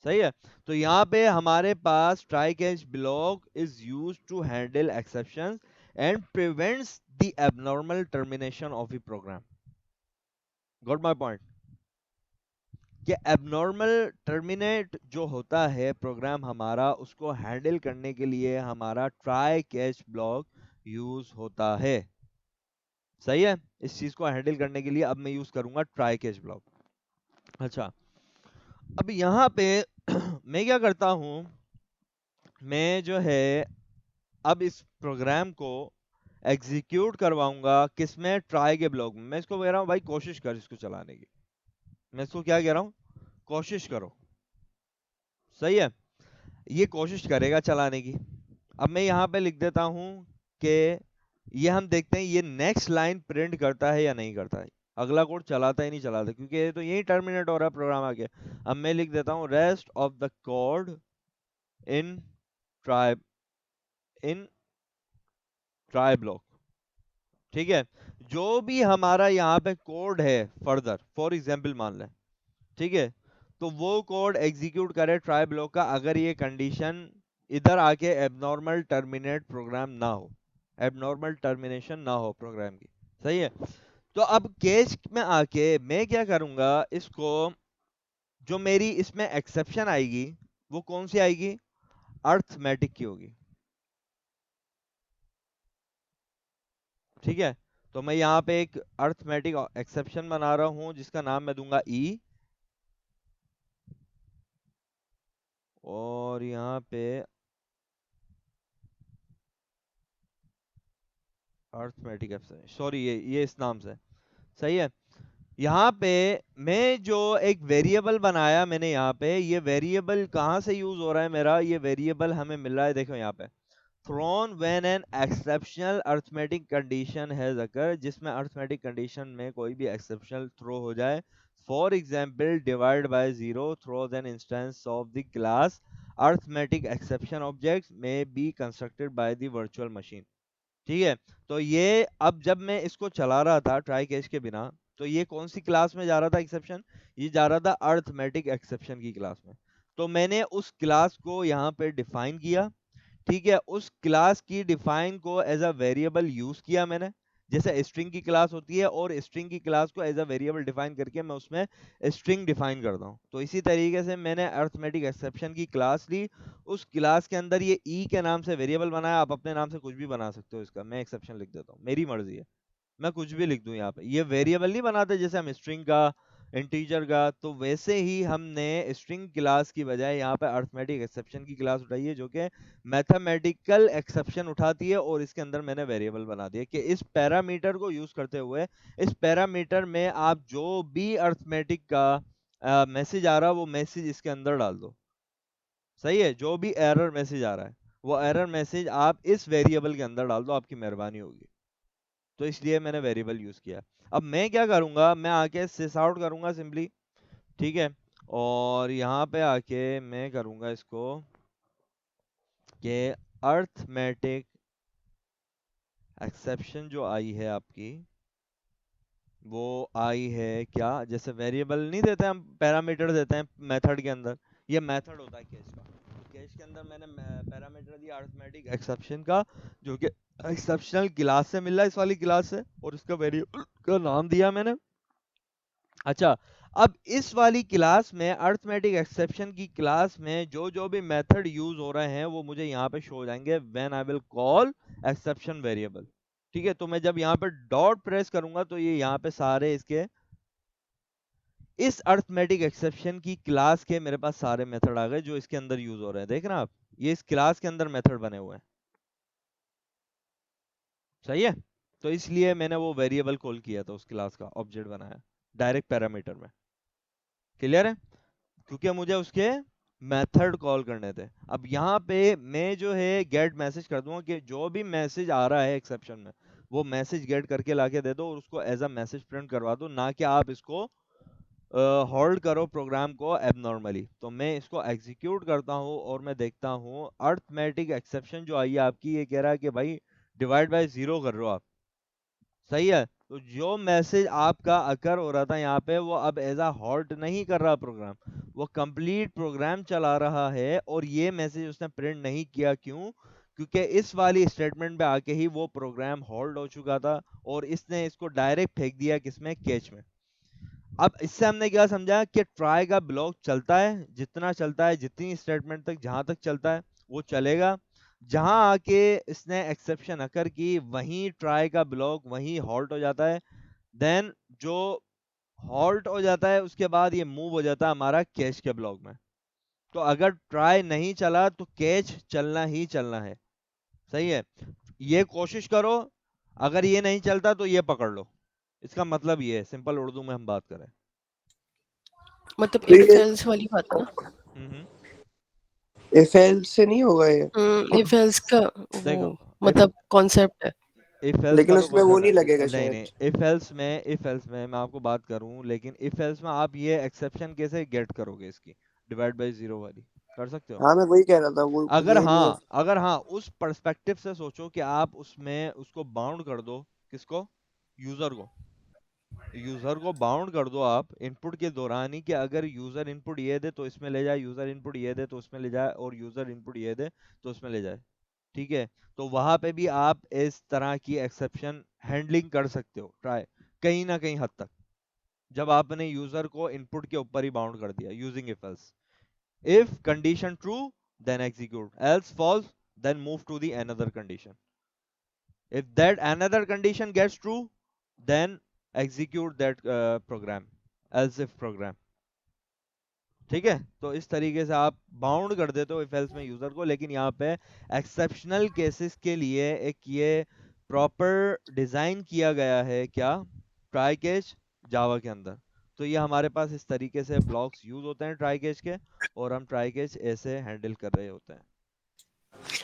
सही है। तो यहाँ पे हमारे पास try catch block is used to handle exceptions and prevents the abnormal termination of the program. Got my point? कि एबनॉर्मल टर्मिनेट जो होता है प्रोग्राम हमारा, उसको हैंडल करने के लिए हमारा ट्राई कैच ब्लॉक यूज होता है। सही है। इस चीज को हैंडल करने के लिए अब मैं यूज करूंगा ट्राई कैच ब्लॉक। अच्छा, अब यहाँ पे मैं क्या करता हूँ, मैं जो है अब इस प्रोग्राम को एग्जीक्यूट करवाऊंगा किसमें? ट्राई के ब्लॉक में। मैं इसको कह रहा हूँ भाई कोशिश कर इसको चलाने की। मैं इसको क्या कह रहा हूँ? कोशिश करो। सही है। ये कोशिश करेगा चलाने की। अब मैं यहाँ पे लिख देता हूँ कि ये हम देखते हैं ये नेक्स्ट लाइन प्रिंट करता है या नहीं करता है। अगला कोड चलाता है नहीं चलाता, क्योंकि ये तो यही टर्मिनेट हो रहा है प्रोग्राम आगे। अब मैं लिख देता हूँ rest of the code in try in try block. ठीक है, जो भी हमारा यहाँ पे कोड है फर्दर, फॉर एग्जाम्पल मान लें, ठीक है, तो वो कोड एग्जीक्यूट करे ट्राई ब्लॉक का अगर ये कंडीशन इधर आके एबनॉर्मल टर्मिनेट प्रोग्राम ना हो, एबनॉर्मल टर्मिनेशन ना हो प्रोग्राम की। सही है, तो अब केस में आके मैं क्या करूंगा, इसको जो मेरी इसमें एक्सेप्शन आएगी वो कौन सी आएगी, अर्थमेटिक की होगी। ठीक है, तो मैं यहाँ पे एक अर्थमेटिक एक्सेप्शन बना रहा हूं जिसका नाम मैं दूंगा ई, और यहाँ पे अर्थमेटिक एक्सेप्शन, सॉरी ये इस नाम से। सही है, यहाँ पे मैं जो एक वेरिएबल बनाया मैंने, यहाँ पे ये वेरिएबल कहाँ से यूज हो रहा है मेरा, ये वेरिएबल हमें मिल रहा है, देखो यहाँ पे thrown when an exceptional arithmetic condition has occurred, जिसमें arithmetic condition में कोई भी exceptional throw हो जाए, for example divide by zero throws an instance of the class arithmetic exception objects may be constructed by the virtual machine। ठीक है, तो ये अब जब मैं इसको चला रहा था ट्राई कैच के बिना, तो ये कौन सी क्लास में जा रहा था एक्सेप्शन, ये जा रहा था अर्थमेटिक एक्सेप्शन की क्लास में। तो मैंने उस क्लास को यहाँ पे डिफाइन किया, ठीक है, उस क्लास की डिफाइन को एज अ वेरिएबल यूज किया मैंने, जैसे स्ट्रिंग की क्लास होती है, और स्ट्रिंग की क्लास को एज अ वेरिएबल डिफाइन करके मैं उसमें स्ट्रिंग डिफाइन करता हूँ। तो इसी तरीके से मैंने अर्थमेटिक एक्सेप्शन की क्लास ली, उस क्लास के अंदर ये ई के नाम से वेरिएबल बनाया, आप अपने नाम से कुछ भी बना सकते हो इसका, मैं एक्सेप्शन लिख देता हूँ, मेरी मर्जी है, मैं कुछ भी लिख दूं यहाँ पे। ये वेरिएबल नहीं बनाते जैसे हम स्ट्रिंग का, इंटीजर का, तो वैसे ही हमने स्ट्रिंग क्लास की बजाय यहाँ पे अर्थमेटिक एक्सेप्शन की क्लास उठाई है, जो कि मैथमेटिकल एक्सेप्शन उठाती है, और इसके अंदर मैंने वेरिएबल बना दिया कि इस पैरामीटर को यूज करते हुए इस पैरामीटर में आप जो भी अर्थमेटिक का मैसेज आ रहा है वो मैसेज इसके अंदर डाल दो। सही है, जो भी एरर मैसेज आ रहा है वो एरर मैसेज आप इस वेरिएबल के अंदर डाल दो, आपकी मेहरबानी होगी। तो इसलिए मैंने वेरिएबल यूज किया। अब मैं क्या करूंगा, मैं आके सिस आउट करूंगा सिंपली, ठीक है, और यहाँ पे आके मैं करूंगा इसको कि अर्थमेटिक एक्सेप्शन जो आई है आपकी, वो आई है क्या, जैसे वेरिएबल नहीं देते हम, पैरामीटर देते हैं मेथड के अंदर, ये मेथड होता है केस का, केस के अंदर मैंने पैरामीटर दिया अर्थमेटिक एक्सेप्शन का, जो कि एक्सेप्शनल क्लास से मिल रहा है, इस वाली क्लास से, और इसका वेरिएबल का नाम दिया मैंने। अच्छा, अब इस वाली क्लास में अर्थमेटिक एक्सेप्शन की क्लास में जो जो भी मेथड यूज हो रहे हैं वो मुझे यहाँ पे शो हो जाएंगे when I will call exception variable. ठीक है, तो मैं जब यहाँ पे डॉट प्रेस करूंगा तो ये यहाँ पे सारे इसके इस अर्थमेटिक एक्सेप्शन की क्लास के मेरे पास सारे मेथड आ गए जो इसके अंदर यूज हो रहे हैं। देख रहे हैं आप, ये इस क्लास के अंदर मेथड बने हुए हैं। सही है, तो इसलिए मैंने वो वेरिएबल कॉल किया था, उस क्लास का ऑब्जेक्ट बनाया डायरेक्ट पैरामीटर में। क्लियर है, क्योंकि मुझे उसके मेथड कॉल करने थे। अब यहाँ पे मैं जो है गेट मैसेज कर दूंगा कि जो भी मैसेज आ रहा है एक्सेप्शन में वो मैसेज गेट करके लाके दे दो, और उसको एज अ मैसेज प्रिंट करवा दो, ना कि आप इसको होल्ड करो प्रोग्राम को एबनॉर्मली। तो मैं इसको एग्जीक्यूट करता हूँ और मैं देखता हूँ अर्थमेटिक एक्सेप्शन जो आई है आपकी, ये कह रहा है कि भाई डिवाइड बाय जीरो कर रहे हो आप। सही है, तो जो मैसेज आपका अकर हो रहा था यहाँ पे वो अब एज अ हॉल्ट नहीं कर रहा प्रोग्राम, वो कंप्लीट प्रोग्राम चला रहा है, और ये मैसेज उसने प्रिंट नहीं किया। क्यों? क्योंकि इस वाली स्टेटमेंट पे आके ही वो प्रोग्राम होल्ड हो चुका था, और इसने इसको डायरेक्ट फेंक दिया किसमें, कैच में। अब इससे हमने क्या समझा कि ट्राई का ब्लॉक चलता है, जितना चलता है, जितनी स्टेटमेंट तक जहां तक चलता है वो चलेगा, जहां आके इसने एक्सेप्शन अकर की वहीं ट्राई का ब्लॉक वहीं हॉल्ट हो जाता है। देन जो हॉल्ट हो जाता है उसके बाद ये मूव हो जाता है हमारा कैच के ब्लॉक में। तो अगर ट्राई नहीं चला तो कैच चलना ही चलना है। सही है, ये कोशिश करो, अगर ये नहीं चलता तो ये पकड़ लो, इसका मतलब ये है, सिंपल उर्दू में हम बात करें। मतलब तो इफ ये एल्स वाली बात है ना। हम्म इफ एल्स से नहीं होगा ये, इफ एल्स का देखो, वो मतलब कॉन्सेप्ट है। इफ एल्स लेकिन का तो उसमें वो कॉन्सेप्ट नहीं लगेगा है, नहीं शायद। नहीं, इफ एल्स में मैं आपको बात करूं, लेकिन इफ एल्स में आप ये एक्सेप्शन कैसे गेट करोगे इसकी, डिवाइड बाय जीरो वाली कर सकते हो? हाँ मैं वही कह रहा था, वो अगर ये नहीं है। हाँ, अगर हाँ, उस पर्सपेक्टिव से सोचो कि आप उसमें उसको बाउंड कर दो, किसको, यूजर को बाउंड कर दो आप इनपुट के दौरान ही कि अगर यूजर इनपुट ये दे तो इसमें ले जाए, यूजर इनपुट ये दे तो उसमें ले जाए, और यूजर इनपुट ये दे तो उसमें ले जाए। ठीक है, तो वहां पे भी आप इस तरह की एक्सेप्शन हैंडलिंग कर सकते हो ट्राई, कहीं ना कहीं हद तक, जब आपने यूजर को इनपुट के ऊपर ही बाउंड कर दिया using if else. If condition true then execute, else false then move to the another condition. If that another condition gets true, then execute that program, else if program. ठीक है, तो इस तरीके से आप बाउंड कर देते हो इफ एल्स में यूजर को। लेकिन यहाँ पे एक्सेप्शनल केसेस के लिए एक ये प्रॉपर डिजाइन किया गया है, क्या, ट्राई केस जावा के अंदर। तो ये हमारे पास इस तरीके से ब्लॉक्स यूज होते हैं ट्राई केस के, और हम ट्राई केस ऐसे हैंडल कर रहे होते हैं।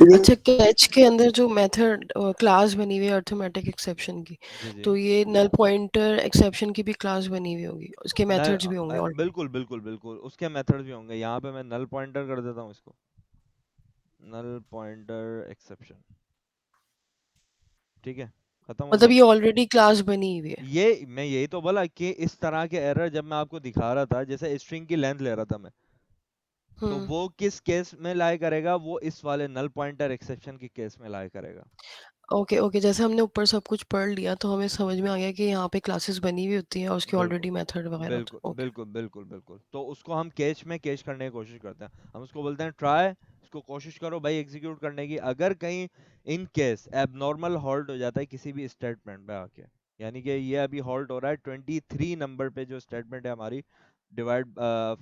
अच्छा, कैच के अंदर जो मेथड क्लास बनी हुई है अर्थमेटिक एक्सेप्शन की, जी जी, तो ये नल पॉइंटर एक्सेप्शन की भी क्लास बनी हुई होगी, उसके मेथड्स भी होंगे ऑलरेडी। बिल्कुल बिल्कुल बिल्कुल, उसके मेथड्स भी होंगे। यहाँ पे मैं नल पॉइंटर कर देता हूँ इसको, नल पॉइंटर एक्सेप्शन। ठीक है, खत्म हो मतलब गया। ये ऑलरेडी क्लास बनी हुई है। ये मैं यही तो बोला कि इस तरह के एरर जब मैं आपको दिखा रहा था, जैसे स्ट्रिंग की लेंथ ले रहा था मैं, तो हम्म। वो किस केस में लाया करेगा, वो इस वाले नल पॉइंटर एक्सेप्शन के केस में लाया करेगा। ओके ओके, जैसे हमने ऊपर सब कुछ पढ़ लिया तो हमें समझ में आ गया कि यहाँ पे क्लासेस बनी हुई होती हैं और उसके बिल्कुल ऑलरेडी मेथड वगैरह होते बिल्कुल हैं। ओके। बिल्कुल बिल्कुल बिल्कुल, तो उसको हम कैच में कैच करने की कोशिश करते हैं। हम उसको बोलते हैं ट्राई, इसको कोशिश करो भाई एग्जीक्यूट करने की। अगर कहीं इन केस एबनॉर्मल हॉल्ट हो जाता है किसी भी स्टेटमेंट पे आके, यानी कि ये अभी हॉल्ट हो रहा है 23 नंबर पे, जो स्टेटमेंट है हमारी डिवाइड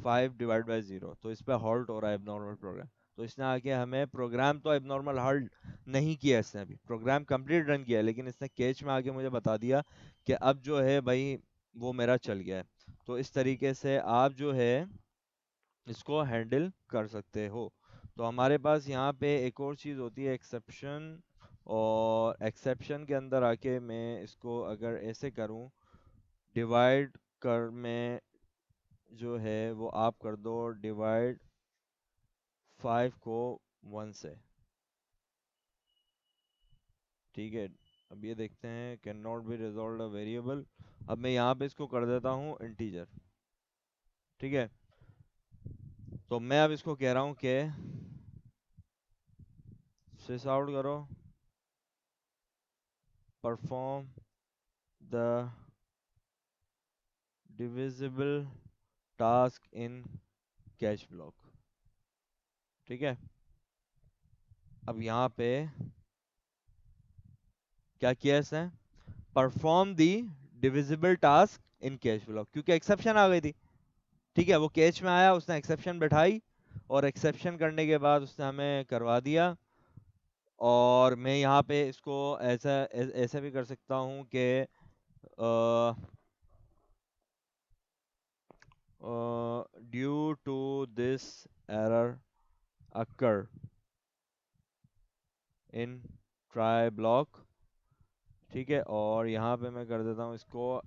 5 डिवाइड बाय 0, तो इस पे हॉल्ट हो रहा है एबनॉर्मल प्रोग्राम। तो इसने आके हमें, प्रोग्राम तो एबनॉर्मल हॉल्ट नहीं किया इसने, अभी प्रोग्राम कंप्लीट रन किया है, लेकिन इसने कैच में आके मुझे बता दिया कि अब जो है भाई वो मेरा चल गया है। तो इस तरीके से आप जो है इसको हैंडल कर सकते हो। तो हमारे पास यहाँ पे एक और चीज़ होती है एक्सेप्शन, और एक्सेप्शन के अंदर आके मैं इसको अगर ऐसे करूँ, डिवाइड कर में जो है वो आप कर दो डिवाइड 5 को 1 से। ठीक है, अब ये देखते हैं, can not be resolve a variable. अब मैं यहाँ पे इसको कर देता हूँ इंटीजर। ठीक है, तो मैं अब इसको कह रहा हूँ कि सिस आउट करो, perform the divisible task in catch block. ठीक है, अब यहाँ पे क्या किया इसने, perform the divisible task in catch block, क्योंकि एक्सेप्शन आ गई थी। ठीक है, वो कैच में आया, उसने एक्सेप्शन बैठाई, और एक्सेप्शन करने के बाद उसने हमें करवा दिया। और मैं यहाँ पे इसको ऐसा ऐसे भी कर सकता हूँ कि due to this error occur in try block. ठीक है, और यहाँ पे मैं कर देता हूँ इसको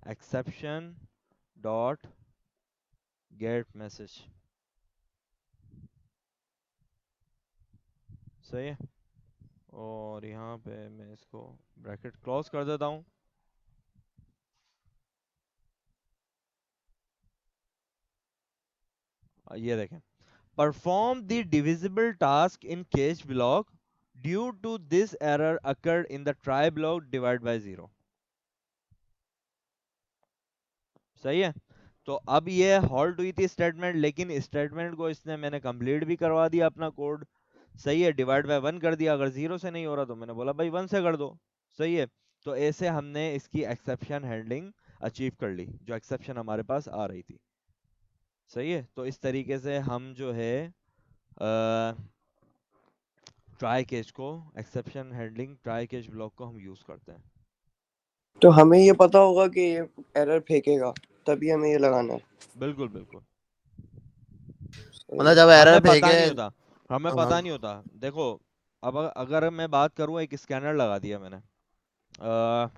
एक्सेप्शन डॉट गेट मैसेज। सही है, और यहाँ पे मैं इसको ब्रैकेट क्लोज कर देता हूँ। ये देखें, perform the divisible task in catch block due to this error occurred in the try block divide by 0। सही है, तो अब ये हॉल्ट हुई थी स्टेटमेंट, लेकिन स्टेटमेंट को इसने, मैंने कंप्लीट भी करवा दिया अपना कोड। सही है, डिवाइड बाय 1 कर दिया, अगर 0 से नहीं हो रहा तो मैंने बोला भाई 1 से कर दो। सही है, तो ऐसे हमने इसकी एक्सेप्शन हैंडलिंग अचीव कर ली, जो एक्सेप्शन हमारे पास आ रही थी। सही है, तो इस तरीके से हम जो है ट्राई केस को, exception handling try case block को हम यूज करते हैं। तो हमें ये पता होगा कि ये एरर फेंकेगा, तभी हमें ये लगाना है। बिल्कुल बिल्कुल, मतलब जब एरर हमें पता फेंके। नहीं होता, हमें हाँ। पता नहीं होता। देखो, अब अगर मैं बात करूँ, एक स्कैनर लगा दिया मैंने, अ,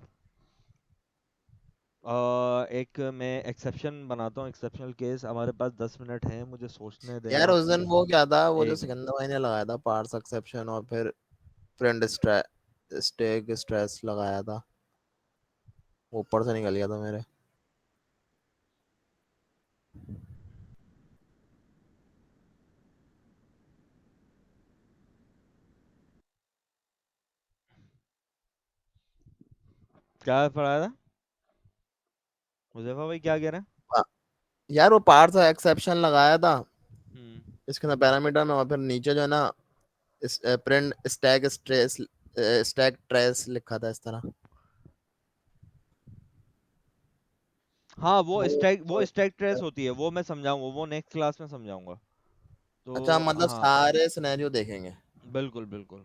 एक मैं एक्सेप्शन बनाता हूँ, एक्सेप्शनल केस। हमारे पास 10 मिनट हैं, मुझे सोचने दें यार आप। उस दिन वो क्या था, वो जो 1 मिनट। सिकंदर भाई ने लगाया था पार्स एक्सेप्शन, और फिर प्रिंट स्टैक स्ट्रेस लगाया था। ऊपर से निकल गया था मेरे। क्या पढ़ाया था हुजैफा भाई, क्या कह रहे हैं? आ, यार वो पार्ट था, एक्सेप्शन लगाया था हम्म। इसके अंदर पैरामीटर में, और फिर नीचे जो है ना print stack stress stack trace लिखा था इस तरह। हाँ, वो वो स्टैक ट्रेस होती है, वो मैं समझाऊंगा, वो नेक्स्ट क्लास में समझाऊंगा। अच्छा, तो मतलब हाँ, सारे सिनेरियो देखेंगे। बिल्कुल बिल्कुल।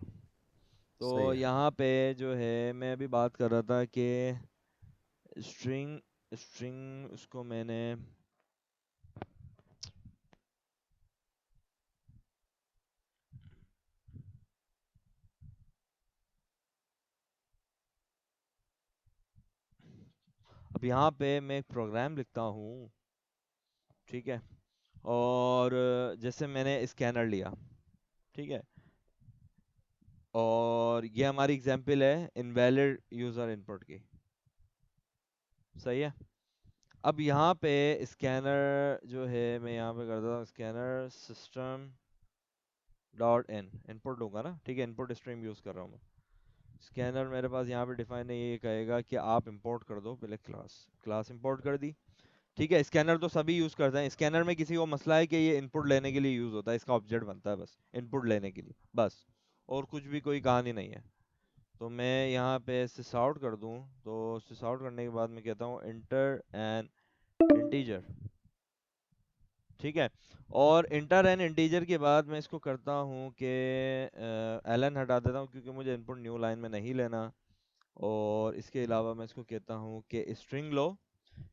तो सही है। यहाँ पे जो है मैं अभी बात कर रहा था कि स्ट्रिंग स्ट्रिंग उसको मैंने अब यहाँ पे मैं एक प्रोग्राम लिखता हूँ, ठीक है। और जैसे मैंने स्कैनर लिया, ठीक है, और ये हमारी एग्जांपल है इनवैलिड यूज़र इनपुट की, सही है। अब यहाँ पे स्कैनर जो है मैं यहाँ पे करता हूँ scanner system dot in, input लूंगा ना, ठीक है, इनपुट स्ट्रीम यूज़ कर रहा हूँ मैं। स्कैनर मेरे पास यहाँ पे डिफाइन है, ये कहेगा कि आप इंपोर्ट कर दो पहले क्लास, क्लास इंपोर्ट कर दी, ठीक है। स्कैनर तो सभी यूज़ करते हैं, स्कैनर में किसी को मसला है कि ये इनपुट लेने के लिए यूज़ होता है, इसका ऑब्जेक्ट बनता है बस इनपुट लेने के लिए, बस, और कुछ भी कोई कहानी नहीं है। तो मैं यहाँ पे सिस आउट कर दूँ, तो सिस आउट करने के बाद मैं कहता हूँ इंटर एन इंटीजर, ठीक है। और इंटर एन इंटीजर के बाद मैं इसको करता हूँ कि एलन हटा देता हूँ क्योंकि मुझे इनपुट न्यू लाइन में नहीं लेना। और इसके अलावा मैं इसको कहता हूँ कि स्ट्रिंग लो,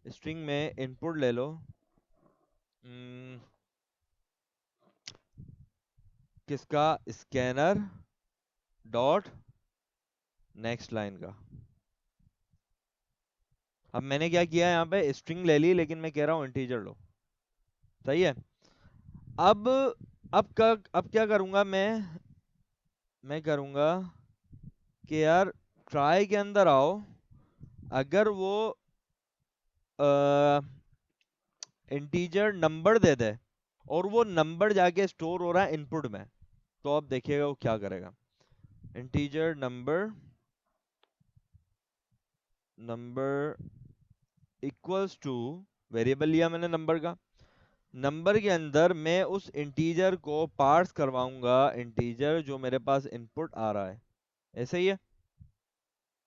स्ट्रिंग में इनपुट ले लो, हम्म, किसका, स्कैनर डॉट नेक्स्ट लाइन का। अब मैंने क्या किया है, यहाँ पे स्ट्रिंग ले ली, लेकिन मैं कह रहा हूँ इंटीजर लो, सही है। अब अब क्या करूंगा मैं करूंगा कि यार ट्राई के अंदर आओ, अगर वो इंटीजर नंबर दे दे और वो नंबर जाके स्टोर हो रहा है इनपुट में, तो अब देखिएगा वो क्या करेगा। Integer number number equals to, variable लिया मैंने नंबर का, नंबर के अंदर मैं उस इंटीजर को पार्स करवाऊंगा, इंटीजर जो मेरे पास इनपुट आ रहा है, ऐसे ही है,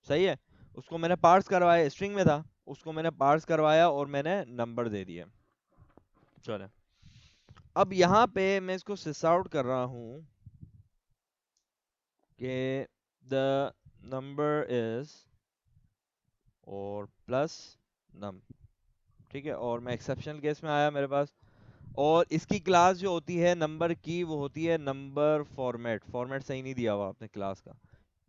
सही है। उसको मैंने पार्स करवाया, स्ट्रिंग में था, उसको मैंने पार्स करवाया और मैंने नंबर दे दिया, चलो। अब यहाँ पे मैं इसको सिस आउट कर रहा हूँ कि द नंबर इज और प्लस नम, ठीक है। और मैं एक्सेप्शनल केस में आया मेरे पास, और इसकी क्लास जो होती है नंबर की, वो होती है नंबर फॉर्मेट, फॉर्मेट सही नहीं दिया हुआ आपने क्लास का,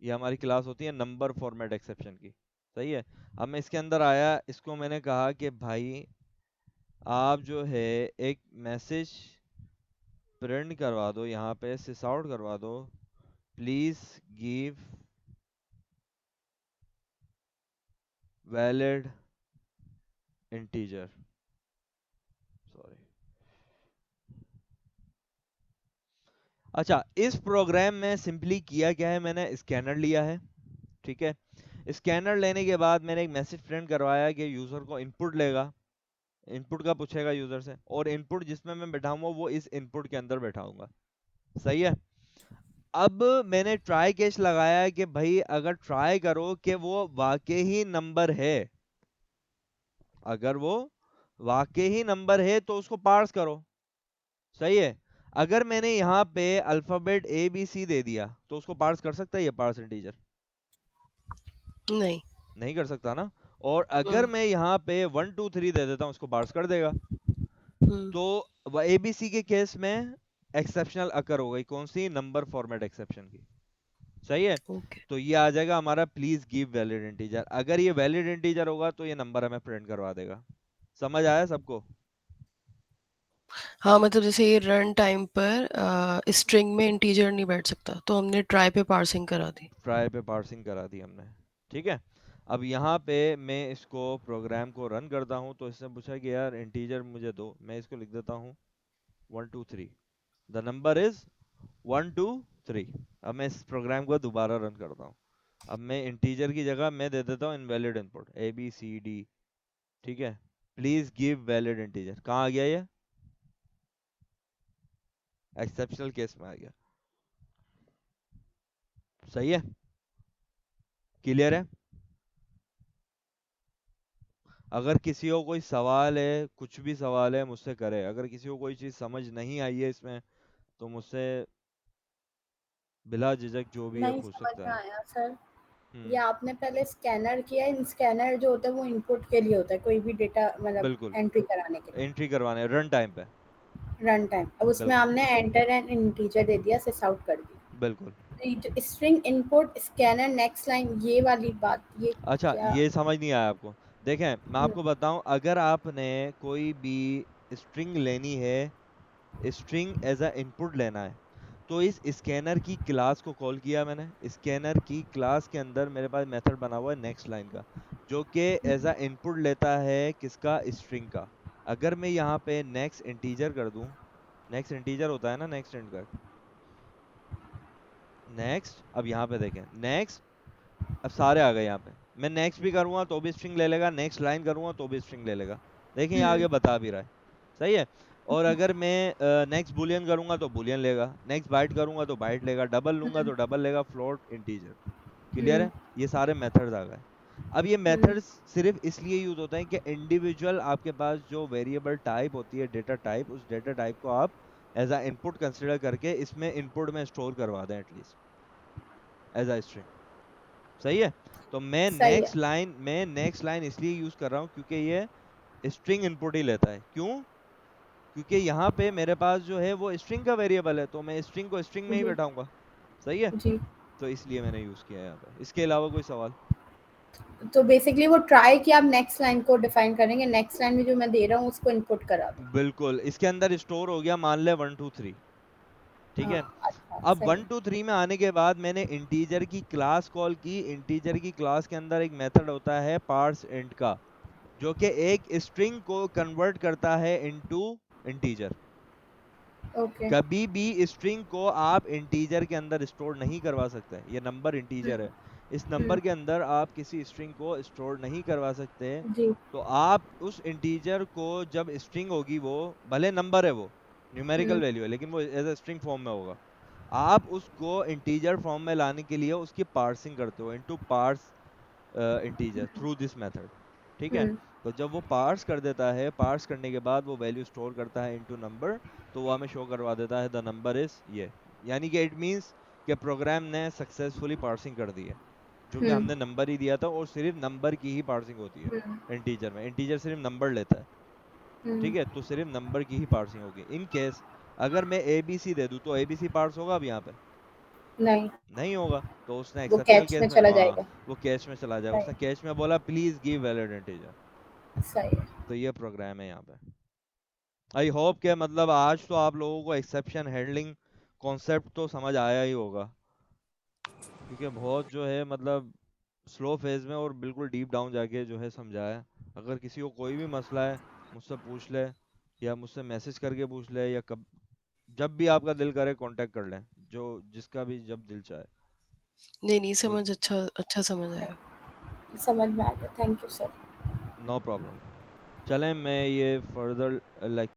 ये हमारी क्लास होती है नंबर फॉर्मेट एक्सेप्शन की, सही है। अब मैं इसके अंदर आया, इसको मैंने कहा कि भाई आप जो है एक मैसेज प्रिंट करवा दो, यहाँ पे सिस आउट करवा दो, please give valid integer, sorry. अच्छा, इस प्रोग्राम में सिंपली किया क्या है, मैंने स्कैनर लिया है, ठीक है। स्कैनर लेने के बाद मैंने एक मैसेज प्रिंट करवाया कि यूजर को इनपुट लेगा, इनपुट का पूछेगा यूजर से, और इनपुट जिसमें मैं बैठाऊंगा वो इस इनपुट के अंदर बैठाऊंगा, सही है। अब मैंने ट्राई केस लगाया है कि भाई अगर ट्राई करो कि वो वाकई ही नंबर है, अगर वो वाकई ही नंबर है तो उसको पार्स करो, सही है। अगर मैंने यहाँ पे अल्फाबेट ए बी सी दे दिया तो उसको पार्स कर सकता है ये पार्स इंटीजर? नहीं। नहीं कर सकता ना। और अगर हम्म। मैं यहाँ पे 1 2 3 दे देता हूँ, उसको पार्स कर देगा। हम्म। तो एबीसी के केस में एक्सेप्शनल अकर हो गई, कौन सी, नंबर फॉर्मेट एक्सेप्शन की, सही है। ओके। तो ये आ जाएगा हमारा प्लीज गिव वैलिड इंटीजर, अगर ये वैलिड इंटीजर होगा तो ये नंबर हमें प्रिंट करवा देगा। समझ आया सबको? हाँ, मतलब जैसे ये रन टाइम पर स्ट्रिंग में इंटीजर नहीं बैठ सकता, तो हमने ट्राई पे पार्सिंग करा दी। ट्राई पे पार्सिंग करा दी हमने, ठीक है। अब यहाँ पे मैं इसको प्रोग्राम को रन करता हूँ तो इसने पूछा कि यार इंटीजर मुझे दो, मैं इसको लिख देता हूँ 1 2 3, द नंबर इज 1 2 3। अब मैं इस प्रोग्राम को दोबारा रन करता हूँ। अब मैं इंटीजर की जगह मैं दे देता हूँ इनवैलिड इनपुट ABCD, ठीक है, प्लीज गिव वैलिड इंटीजर। कहाँ आ गया ये? एक्सेप्शनल केस में आ गया। सही है, क्लियर है? अगर किसी को कोई सवाल है, कुछ भी सवाल है मुझसे करे। अगर किसी को कोई चीज समझ नहीं आई है इसमें तो मुझसे बिला झिझक जो भी है नहीं पूछ समझ सकता में है। आया सर। ये हम्म, आपने पहले स्कैनर किया, इन स्कैनर जो होता है वो इनपुट के लिए होता है, कोई भी डेटा मतलब बिल्कुल, एंट्री कराने के लिए, एंट्री करवाने रन टाइम पे। Run time. अब उसमें बिल्कुल हमने एंटर एंड इंटीजर दे दिया, सिस आउट कर बिल्कुल। दी। String input scanner next line, ये वाली बात, ये अच्छा, क्या? ये समझ नहीं आया आपको? देखें मैं हम्म, आपको बताऊं, अगर आपने कोई भी स्ट्रिंग लेनी है, स्ट्रिंग एज अ इनपुट लेना है, तो इस स्कैनर की क्लास को कॉल किया मैंने। स्कैनर की क्लास के अंदर मेरे पास मेथड बना हुआ है नेक्स्ट लाइन का, जो कि एज अ इनपुट लेता है किसका? स्ट्रिंग का। अगर मैं यहाँ पे नेक्स्ट इंटीजर कर दूं, नेक्स्ट इंटीजर होता है ना नेक्स्ट इंट का, नेक्स्ट। अब यहाँ पे देखें नेक्स्ट, अब सारे आ गए यहाँ पे। मैं नेक्स्ट भी करूंगा तो भी स्ट्रिंग ले लेगा, नेक्स्ट लाइन करूंगा तो भी स्ट्रिंग ले लेगा। देखें ये हम्म, आगे बता भी रहा है, सही है। और अगर मैं नेक्स्ट बुलियन करूंगा तो बुलियन लेगा, नेक्स्ट बाइट करूंगा तो बाइट लेगा, डबल लूंगा तो डबल लेगा, फ्लोट, इंटीजर। क्लियर हम्म, है? ये सारे मेथड्स आ गए। अब ये हम्म, मेथड्स सिर्फ इसलिए यूज होते हैं कि इंडिविजुअल आपके पास जो वेरिएबल टाइप होती है, डेटा टाइप, उस डेटा टाइप को आप एज अ इनपुट कंसिडर करके इसमें इनपुट में स्टोर करवा दें एटलीस्ट एज अ स्ट्रिंग। सही है? तो सही है। मैं नेक्स्ट लाइन इसलिए यूज कर रहा हूँ क्योंकि ये स्ट्रिंग इनपुट ही लेता है। क्यों? क्योंकि यहाँ पे मेरे पास जो है वो स्ट्रिंग का वेरिएबल है, तो मैं स्ट्रिंग को स्ट्रिंग में ही जी बैठाऊंगा। सही है? जी। तो इसलिए मैंने यूज किया है यहाँ पे। इसके अलावा कोई सवाल? तो बेसिकली वो ट्राई कि आप नेक्स्ट लाइन को डिफाइन करेंगे, नेक्स्ट लाइन में जो मैं दे रहा हूँ उसको इनपुट करा दो। बिल्कुल, इसके अंदर स्टोर हो गया मान ले 1 2 3, ठीक है। हाँ, अच्छा अब सही 1 2 3 में आने के बाद मैंने इंटीजर की क्लास कॉल की। इंटीजर की क्लास के अंदर एक मेथड होता है पार्स इंट का, जो कि एक स्ट्रिंग को कन्वर्ट करता है इनटू इंटीजर। है। ओके। कभी भी स्ट्रिंग को आप इंटीजर के अंदर स्टोर नहीं करवा सकते। ये नंबर इंटीजर है, इस नंबर के अंदर आप किसी स्ट्रिंग को स्टोर नहीं करवा सकते। जी। तो आप उस इंटीजर को, जब स्ट्रिंग होगी वो भले नंबर है, वो न्यूमेरिकल हम्म, वैल्यू है, लेकिन वो एज अ स्ट्रिंग फॉर्म में होगा। आप उसको इंटीजर फॉर्म में लाने के लिए उसकी पार्सिंग करते हो into parse integer through this method, ठीक है। हम्म, तो जब वो पार्स कर देता है, पार्स करने के बाद वो वैल्यू स्टोर करता है इनटू नंबर, तो वो हमें शो करवा देता है द नंबर इज ये। यानी कि इट मींस कि प्रोग्राम ने सक्सेसफुली पार्सिंग कर दी है, जो कि हम्म, हमने नंबर ही दिया था। और सिर्फ नंबर की ही पार्सिंग होती है हम्म, इंटीजर में, इंटीजर सिर्फ नंबर लेता है, हम्म, ठीक है। तो सिर्फ नंबर की ही पार्सिंग होगी। इन केस अगर मैं ABC दे दूं तो ABC पार्स होगा अब यहाँ पे? नहीं, नहीं होगा। तो उसने वो एक्सेप्शनल कैच केस में में, चला हाँ, जाएगा। वो कैश में चला जाएगा। सही उसने कैश में बोला प्लीज गिव वैलिड इंटीजर। सही है। तो ये प्रोग्राम है यहाँ पे। आई होप के मतलब आज तो आप लोगों को एक्सेप्शन हैंडलिंग कॉन्सेप्ट तो समझ आया ही होगा, क्योंकि बहुत जो है मतलब स्लो फेज में और बिल्कुल डीप डाउन जाके जो है समझाया। अगर किसी को कोई भी मसला है मुझसे पूछ ले, या मुझसे मैसेज करके पूछ ले, या कब जब भी आपका दिल करे कांटेक्ट कर लें, जो जिसका भी जब दिल चाहे। नहीं, नहीं कोई समझ अच्छा समझ आया। समझ में आ गया, thank you sir. No problem. चलें मैं ये फर्दर लाइक